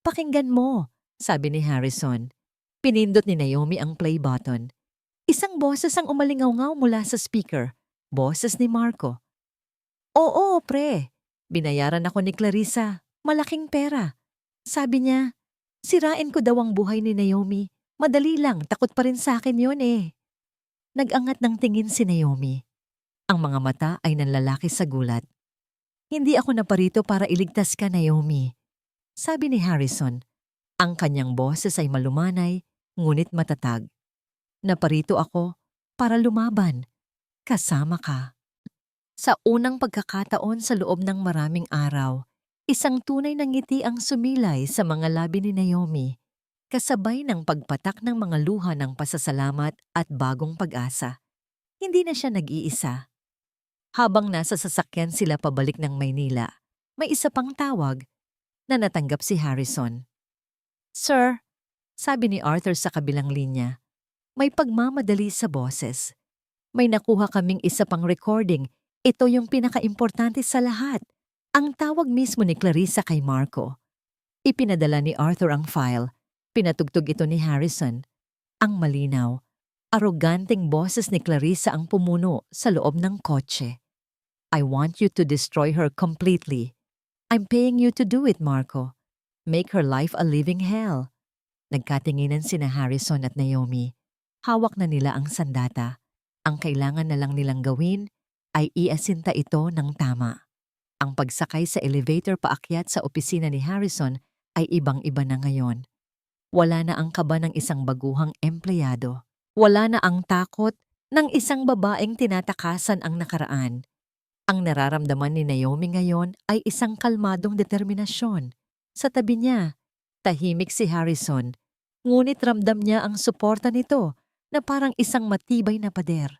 Pakinggan mo, sabi ni Harrison. Pinindot ni Naomi ang play button. Isang boses ang umalingaw-ngaw mula sa speaker. Boses ni Marco. Oo, pre. Binayaran ako ni Clarissa. Malaking pera. Sabi niya, sirain ko daw ang buhay ni Naomi. Madali lang, takot pa rin sa akin yun eh. Nag-angat ng tingin si Naomi. Ang mga mata ay nanlalaki sa gulat. Hindi ako naparito para iligtas ka, Naomi. Sabi ni Harrison. Ang kanyang boses ay malumanay, ngunit matatag. Naparito ako para lumaban. Kasama ka. Sa unang pagkakataon sa loob ng maraming araw, isang tunay na ngiti ang sumilay sa mga labi ni Naomi, kasabay ng pagpatak ng mga luha ng pasasalamat at bagong pag-asa. Hindi na siya nag-iisa. Habang nasa sasakyan sila pabalik ng Maynila, may isa pang tawag na natanggap si Harrison. Sir, sabi ni Arthur sa kabilang linya, may pagmamadali sa boses. May nakuha kaming isa pang recording. Ito yung pinaka-importante sa lahat. Ang tawag mismo ni Clarissa kay Marco. Ipinadala ni Arthur ang file. Pinatugtog ito ni Harrison. Ang malinaw, aroganteng boses ni Clarissa ang pumuno sa loob ng kotse. I want you to destroy her completely. I'm paying you to do it, Marco. Make her life a living hell. Nagkatinginan sina Harrison at Naomi. Hawak na nila ang sandata. Ang kailangan na lang nilang gawin ay iasinta ito ng tama. Ang pagsakay sa elevator paakyat sa opisina ni Harrison ay ibang-iba na ngayon. Wala na ang kaba ng isang baguhang empleyado. Wala na ang takot ng isang babaeng tinatakasan ang nakaraan. Ang nararamdaman ni Naomi ngayon ay isang kalmadong determinasyon. Sa tabi niya, tahimik si Harrison, ngunit ramdam niya ang suporta nito na parang isang matibay na pader.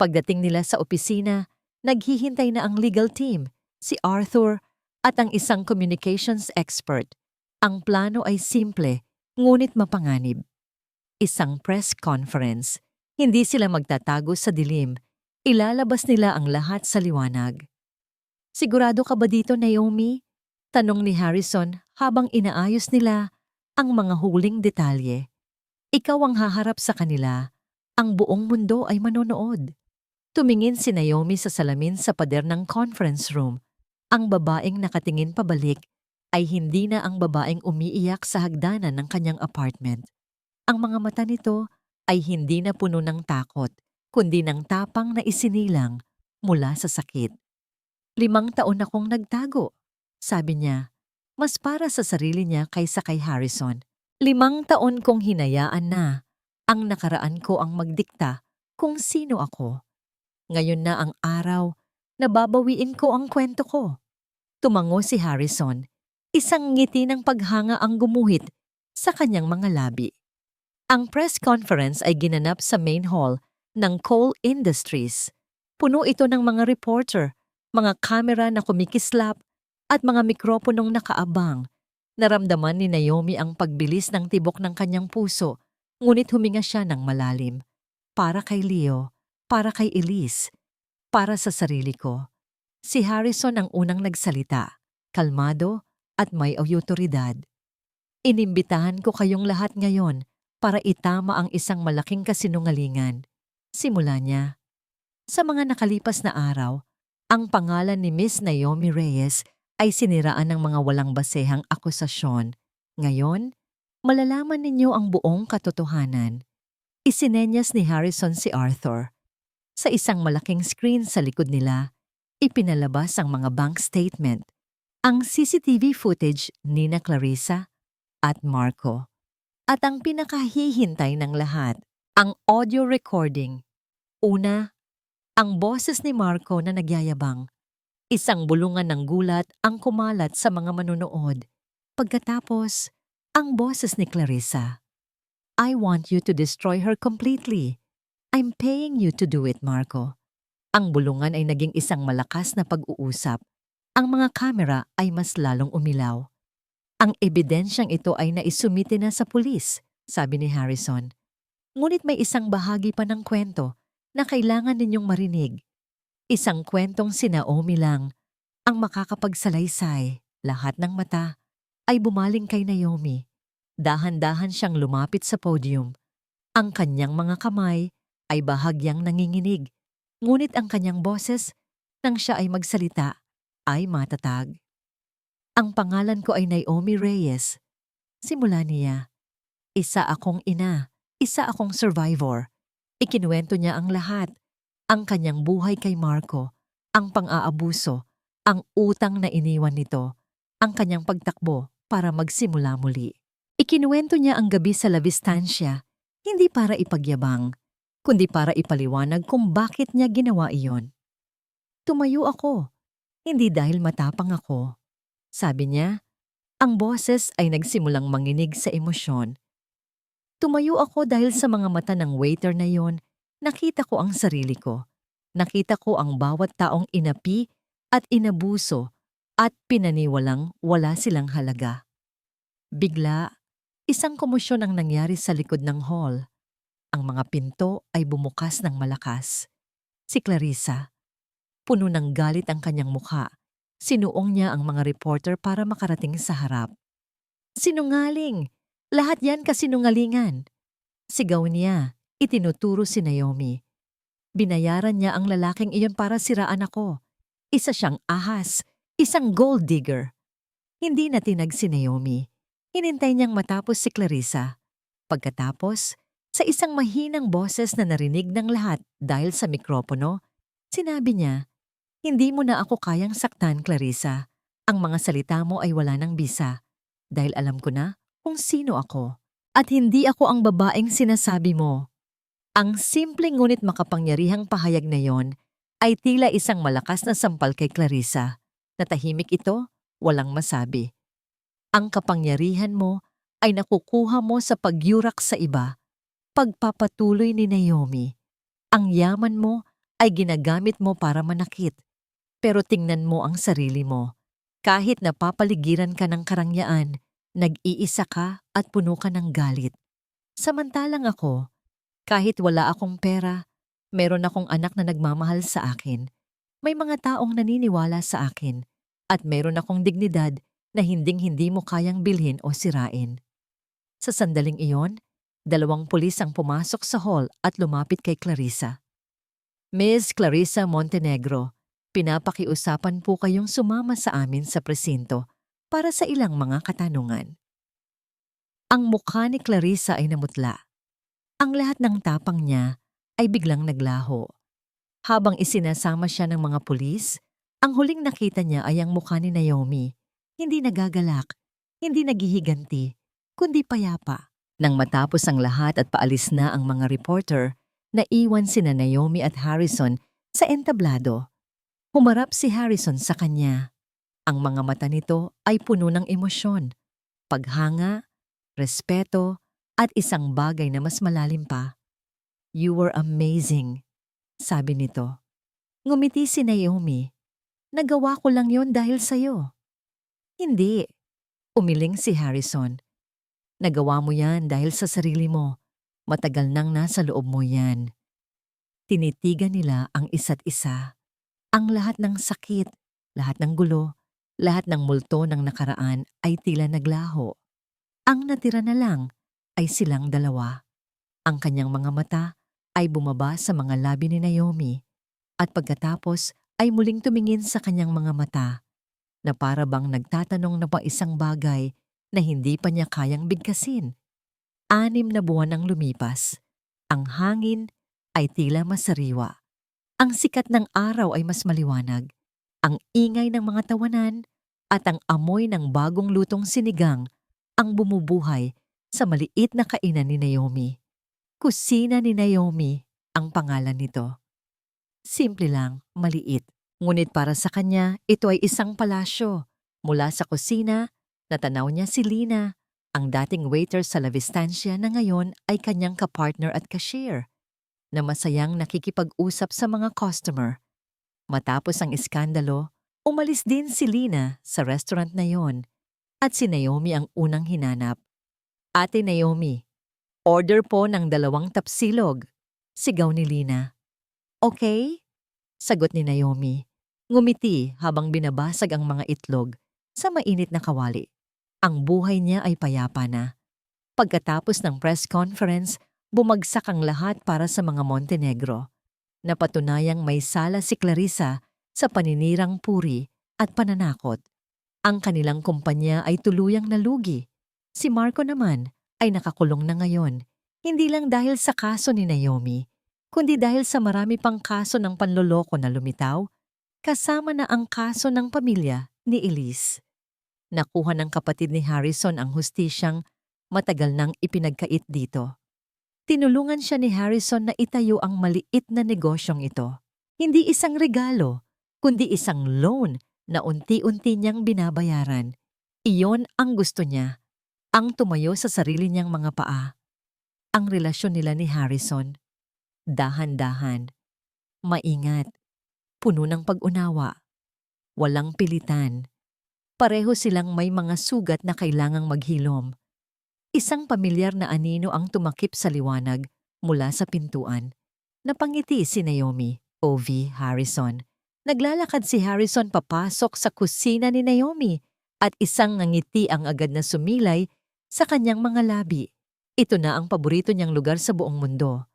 Pagdating nila sa opisina, naghihintay na ang legal team, si Arthur at ang isang communications expert. Ang plano ay simple, ngunit mapanganib. Isang press conference. Hindi sila magtatago sa dilim. Ilalabas nila ang lahat sa liwanag. Sigurado ka ba dito, Naomi? Tanong ni Harrison habang inaayos nila ang mga huling detalye. Ikaw ang haharap sa kanila. Ang buong mundo ay manonood. Tumingin si Naomi sa salamin sa pader ng conference room. Ang babaeng nakatingin pabalik ay hindi na ang babaeng umiiyak sa hagdanan ng kanyang apartment. Ang mga mata nito ay hindi na puno ng takot, kundi ng tapang na isinilang mula sa sakit. 5 taon akong nagtago, sabi niya, mas para sa sarili niya kaysa kay Harrison. 5 taon kong hinayaan na ang nakaraan ko ang magdikta kung sino ako. Ngayon na ang araw na babawiin ko ang kwento ko. Tumango si Harrison. Isang ngiti ng paghanga ang gumuhit sa kanyang mga labi. Ang press conference ay ginanap sa main hall ng Coal Industries. Puno ito ng mga reporter, mga kamera na kumikislap at mga mikroponong nakaabang. Naramdaman ni Naomi ang pagbilis ng tibok ng kanyang puso, ngunit huminga siya ng malalim. Para kay Leo, para kay Elise, para sa sarili ko. Si Harrison ang unang nagsalita, kalmado at may awtoridad. Inimbitahan ko kayong lahat ngayon para itama ang isang malaking kasinungalingan. Simula niya. Sa mga nakalipas na araw, ang pangalan ni Miss Naomi Reyes ay siniraan ng mga walang basehang akusasyon. Ngayon, malalaman ninyo ang buong katotohanan. Isinenyas ni Harrison si Arthur. Sa isang malaking screen sa likod nila, ipinalabas ang mga bank statement, ang CCTV footage ni Clarissa at Marco. At ang pinakahihintay ng lahat, Ang audio recording. Una, ang boses ni Marco na nagyayabang. Isang bulungan ng gulat ang kumalat sa mga manunood. Pagkatapos, ang boses ni Clarissa. I want you to destroy her completely. I'm paying you to do it, Marco. Ang bulungan ay naging isang malakas na pag-uusap. Ang mga kamera ay mas lalong umilaw. Ang ebidensyang ito ay naisumite na sa pulis, sabi ni Harrison. Ngunit may isang bahagi pa ng kwento na kailangan ninyong marinig. Isang kwentong si Naomi lang ang makakapagsalaysay. Lahat ng mata ay bumaling kay Naomi. Dahan-dahan siyang lumapit sa podium. Ang kanyang mga kamay ay bahagyang nanginginig. Ngunit ang kanyang boses, nang siya ay magsalita, ay matatag. Ang pangalan ko ay Naomi Reyes. Simula niya, isa akong ina, isa akong survivor. Ikinuwento niya ang lahat. Ang kanyang buhay kay Marco, ang pang-aabuso, ang utang na iniwan nito, ang kanyang pagtakbo para magsimula muli. Ikinuwento niya ang gabi sa La Vistancia, hindi para ipagyabang, kundi para ipaliwanag kung bakit niya ginawa iyon. Tumayo ako, hindi dahil matapang ako. Sabi niya, ang boses ay nagsimulang manginig sa emosyon. Tumayo ako dahil sa mga mata ng waiter na yon, nakita ko ang sarili ko. Nakita ko ang bawat taong inapi at inabuso at pinaniwalang wala silang halaga. Bigla, isang komosyon ang nangyari sa likod ng hall. Ang mga pinto ay bumukas ng malakas. Si Clarissa. Puno ng galit ang kanyang mukha. Sinuong niya ang mga reporter para makarating sa harap. Sinungaling! Lahat yan kasinungalingan! Sigaw niya, itinuturo si Naomi. Binayaran niya ang lalaking iyon para siraan ako. Isa siyang ahas, isang gold digger. Hindi natinag si Naomi. Hinintay niyang matapos si Clarissa. Pagkatapos, sa isang mahinang boses na narinig ng lahat dahil sa mikropono, sinabi niya, hindi mo na ako kayang saktan, Clarissa. Ang mga salita mo ay wala ng bisa. Dahil alam ko na kung sino ako. At hindi ako ang babaeng sinasabi mo. Ang simple ngunit makapangyarihang pahayag na yon ay tila isang malakas na sampal kay Clarissa. Natahimik ito, walang masabi. Ang kapangyarihan mo ay nakukuha mo sa pagyurak sa iba, pagpapatuloy ni Naomi. Ang yaman mo ay ginagamit mo para manakit. Pero tingnan mo ang sarili mo. Kahit napapaligiran ka ng karangyaan, nag-iisa ka at puno ka ng galit. Samantalang ako, kahit wala akong pera, meron akong anak na nagmamahal sa akin. May mga taong naniniwala sa akin at meron akong dignidad na hinding-hindi mo kayang bilhin o sirain. Sa sandaling iyon, 2 pulis ang pumasok sa hall at lumapit kay Clarissa. Miss Clarissa Montenegro, pinapakiusapan po kayong sumama sa amin sa presinto para sa ilang mga katanungan. Ang mukha ni Clarissa ay namutla. Ang lahat ng tapang niya ay biglang naglaho. Habang isinasama siya ng mga pulis, ang huling nakita niya ay ang mukha ni Naomi. Hindi nagagalak, hindi naghihiganti, kundi payapa. Nang matapos ang lahat at paalis na ang mga reporter, naiwan sina Naomi at Harrison sa entablado. Humarap si Harrison sa kanya. Ang mga mata nito ay puno ng emosyon, paghanga, respeto, at isang bagay na mas malalim pa. You were amazing, sabi nito. Ngumiti si Naomi. Nagawa ko lang yon dahil sa'yo. Hindi, umiling si Harrison. Nagawa mo yan dahil sa sarili mo. Matagal nang nasa loob mo yan. Tinitigan nila ang isa't isa. Ang lahat ng sakit, lahat ng gulo, lahat ng multo ng nakaraan ay tila naglaho. Ang natira na lang ay silang dalawa. Ang kanyang mga mata ay bumaba sa mga labi ni Naomi at pagkatapos ay muling tumingin sa kanyang mga mata na para bang nagtatanong na pa isang bagay na hindi pa niya kayang bigkasin. 6 na buwan ang lumipas. Ang hangin ay tila masariwa. Ang sikat ng araw ay mas maliwanag. Ang ingay ng mga tawanan at ang amoy ng bagong lutong sinigang ang bumubuhay sa maliit na kainan ni Naomi. Kusina ni Naomi ang pangalan nito. Simple lang, maliit. Ngunit para sa kanya, ito ay isang palasyo. Mula sa kusina, natanaw niya si Lina, ang dating waiter sa La Vistancia na ngayon ay kanyang kapartner at cashier, na masayang nakikipag-usap sa mga customer. Matapos ang iskandalo, umalis din si Lina sa restaurant na yon at si Naomi ang unang hinanap. Ate Naomi, order po ng 2 tapsilog, sigaw ni Lina. Okay? Sagot ni Naomi. Ngumiti habang binabasag ang mga itlog sa mainit na kawali. Ang buhay niya ay payapa na. Pagkatapos ng press conference, bumagsak ang lahat para sa mga Montenegro. Napatunayang may sala si Clarissa sa paninirang puri at pananakot. Ang kanilang kumpanya ay tuluyang nalugi. Si Marco naman ay nakakulong na ngayon, hindi lang dahil sa kaso ni Naomi, kundi dahil sa marami pang kaso ng panloloko na lumitaw, kasama na ang kaso ng pamilya ni Elise. Nakuha ng kapatid ni Harrison ang hustisyang matagal nang ipinagkait dito. Tinulungan siya ni Harrison na itayo ang maliit na negosyong ito. Hindi isang regalo, kundi isang loan na unti-unti niyang binabayaran. Iyon ang gusto niya, ang tumayo sa sarili niyang mga paa. Ang relasyon nila ni Harrison, dahan-dahan, maingat, puno ng pag-unawa, walang pilitan. Pareho silang may mga sugat na kailangang maghilom. Isang pamilyar na anino ang tumakip sa liwanag mula sa pintuan. Napangiti si Naomi, O.V. Harrison. Naglalakad si Harrison papasok sa kusina ni Naomi at isang ngiti ang agad na sumilay sa kanyang mga labi. Ito na ang paborito niyang lugar sa buong mundo.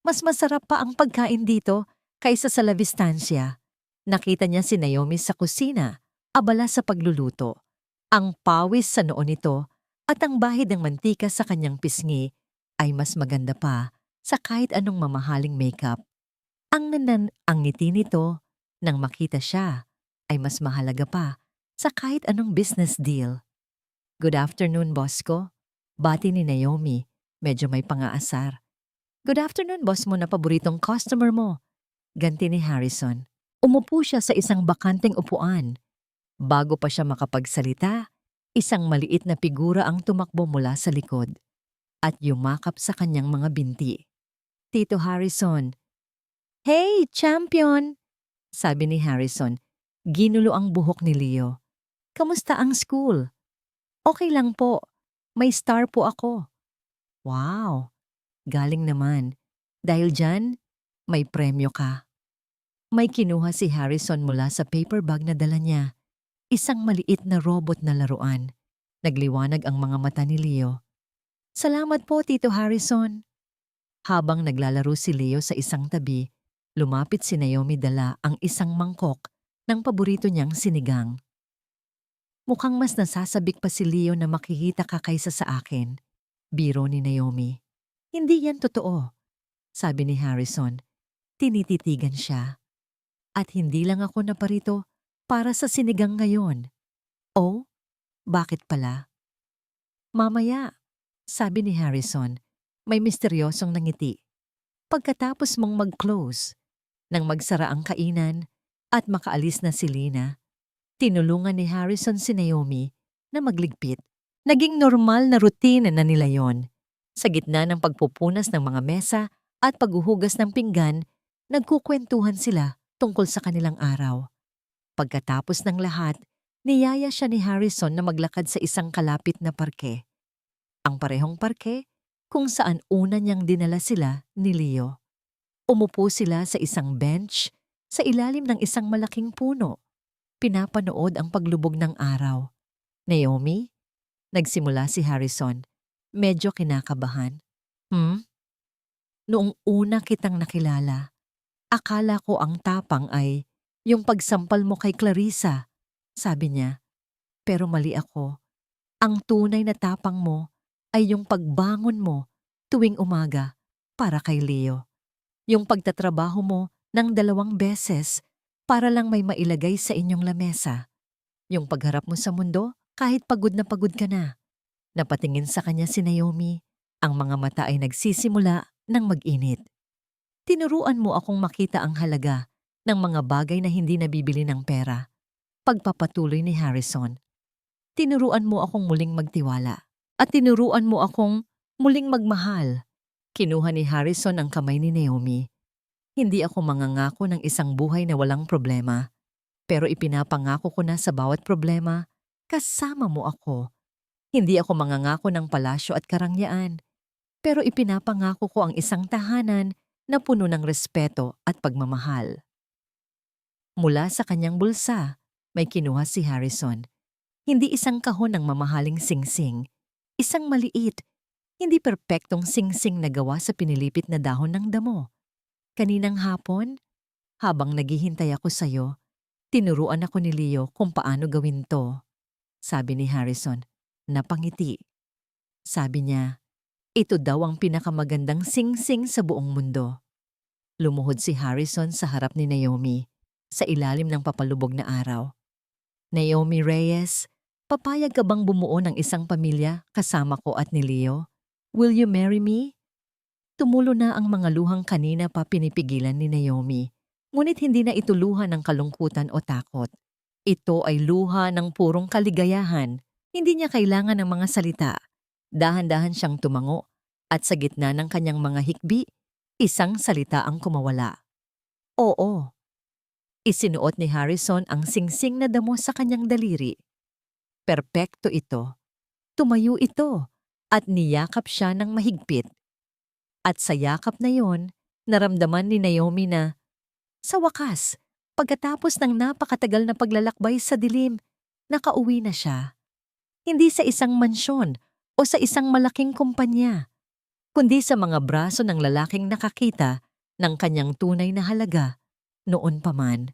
Mas masarap pa ang pagkain dito kaysa sa La Vistancia. Nakita niya si Naomi sa kusina, abala sa pagluluto. Ang pawis sa noo nito at ang bahid ng mantika sa kanyang pisngi ay mas maganda pa sa kahit anong mamahaling makeup. Ang ngiti nito nang makita siya ay mas mahalaga pa sa kahit anong business deal. Good afternoon, boss ko. Bati ni Naomi, medyo may pangaasar. Good afternoon, boss mo na paboritong customer mo. Ganti ni Harrison. Umupo siya sa isang bakanteng upuan. Bago pa siya makapagsalita, isang maliit na figura ang tumakbo mula sa likod at yumakap sa kanyang mga binti. Tito Harrison. Hey, champion! Sabi ni Harrison. Ginulo ang buhok ni Leo. Kamusta ang school? Okay lang po. May star po ako. Wow! Galing naman. Dahil dyan, may premyo ka. May kinuha si Harrison mula sa paper bag na dala niya. Isang maliit na robot na laruan. Nagliwanag ang mga mata ni Leo. Salamat po, Tito Harrison. Habang naglalaro si Leo sa isang tabi, lumapit si Naomi dala ang isang mangkok ng paborito niyang sinigang. Mukhang mas nasasabik pa si Leo na makikita ka kaysa sa akin. Biro ni Naomi. Hindi yan totoo, sabi ni Harrison. Tinititigan siya. At hindi lang ako naparito para sa sinigang ngayon. Oh, bakit pala? Mamaya, sabi ni Harrison, may misteryosong nangiti. Pagkatapos mong mag-close, nang magsara ang kainan at makaalis na si Lina, tinulungan ni Harrison si Naomi na magligpit. Naging normal na routine na nila yon. Sa gitna ng pagpupunas ng mga mesa at paghuhugas ng pinggan, nagkukwentuhan sila tungkol sa kanilang araw. Pagkatapos ng lahat, niyaya siya ni Harrison na maglakad sa isang kalapit na parke. Ang parehong parke kung saan una niyang dinala sila ni Leo. Umupo sila sa isang bench sa ilalim ng isang malaking puno. Pinapanood ang paglubog ng araw. Naomi? Nagsimula si Harrison. Medyo kinakabahan. Noong una kitang nakilala, akala ko ang tapang ay yung pagsampal mo kay Clarissa, sabi niya. Pero mali ako. Ang tunay na tapang mo ay yung pagbangon mo tuwing umaga para kay Leo. Yung pagtatrabaho mo ng 2 beses para lang may mailagay sa inyong lamesa. Yung pagharap mo sa mundo kahit pagod na pagod ka na. Napatingin sa kanya si Naomi. Ang mga mata ay nagsisimula ng mag-init. Tinuruan mo akong makita ang halaga ng mga bagay na hindi nabibili ng pera. Pagpapatuloy ni Harrison. Tinuruan mo akong muling magtiwala. At tinuruan mo akong muling magmahal. Kinuha ni Harrison ang kamay ni Naomi. Hindi ako mangangako ng isang buhay na walang problema. Pero ipinapangako ko na sa bawat problema, kasama mo ako. Hindi ako mangangako ng palasyo at karangyaan. Pero ipinapangako ko ang isang tahanan na puno ng respeto at pagmamahal. Mula sa kanyang bulsa, may kinuha si Harrison. Hindi isang kahon ng mamahaling singsing. Isang maliit, hindi perpektong singsing na gawa sa pinilipit na dahon ng damo. Kaninang hapon, habang naghihintay ako sa'yo, tinuruan ako ni Leo kung paano gawin to. Sabi ni Harrison, napangiti. Sabi niya, ito daw ang pinakamagandang singsing sa buong mundo. Lumuhod si Harrison sa harap ni Naomi, sa ilalim ng papalubog na araw. Naomi Reyes, papayag ka bang bumuo ng isang pamilya kasama ko at ni Leo? Will you marry me? Tumulo na ang mga luhang kanina pa pinipigilan ni Naomi, ngunit hindi na ito luha ng kalungkutan o takot. Ito ay luha ng purong kaligayahan. Hindi niya kailangan ng mga salita. Dahan-dahan siyang tumango at sa gitna ng kanyang mga hikbi, isang salita ang kumawala. Oo. Isinuot ni Harrison ang singsing na damo sa kanyang daliri. Perpekto ito. Tumayo ito at niyakap siya ng mahigpit. At sa yakap na yon, naramdaman ni Naomi na, sa wakas, pagkatapos ng napakatagal na paglalakbay sa dilim, nakauwi na siya. Hindi sa isang mansyon o sa isang malaking kumpanya, kundi sa mga braso ng lalaking nakakita ng kanyang tunay na halaga noon pa man.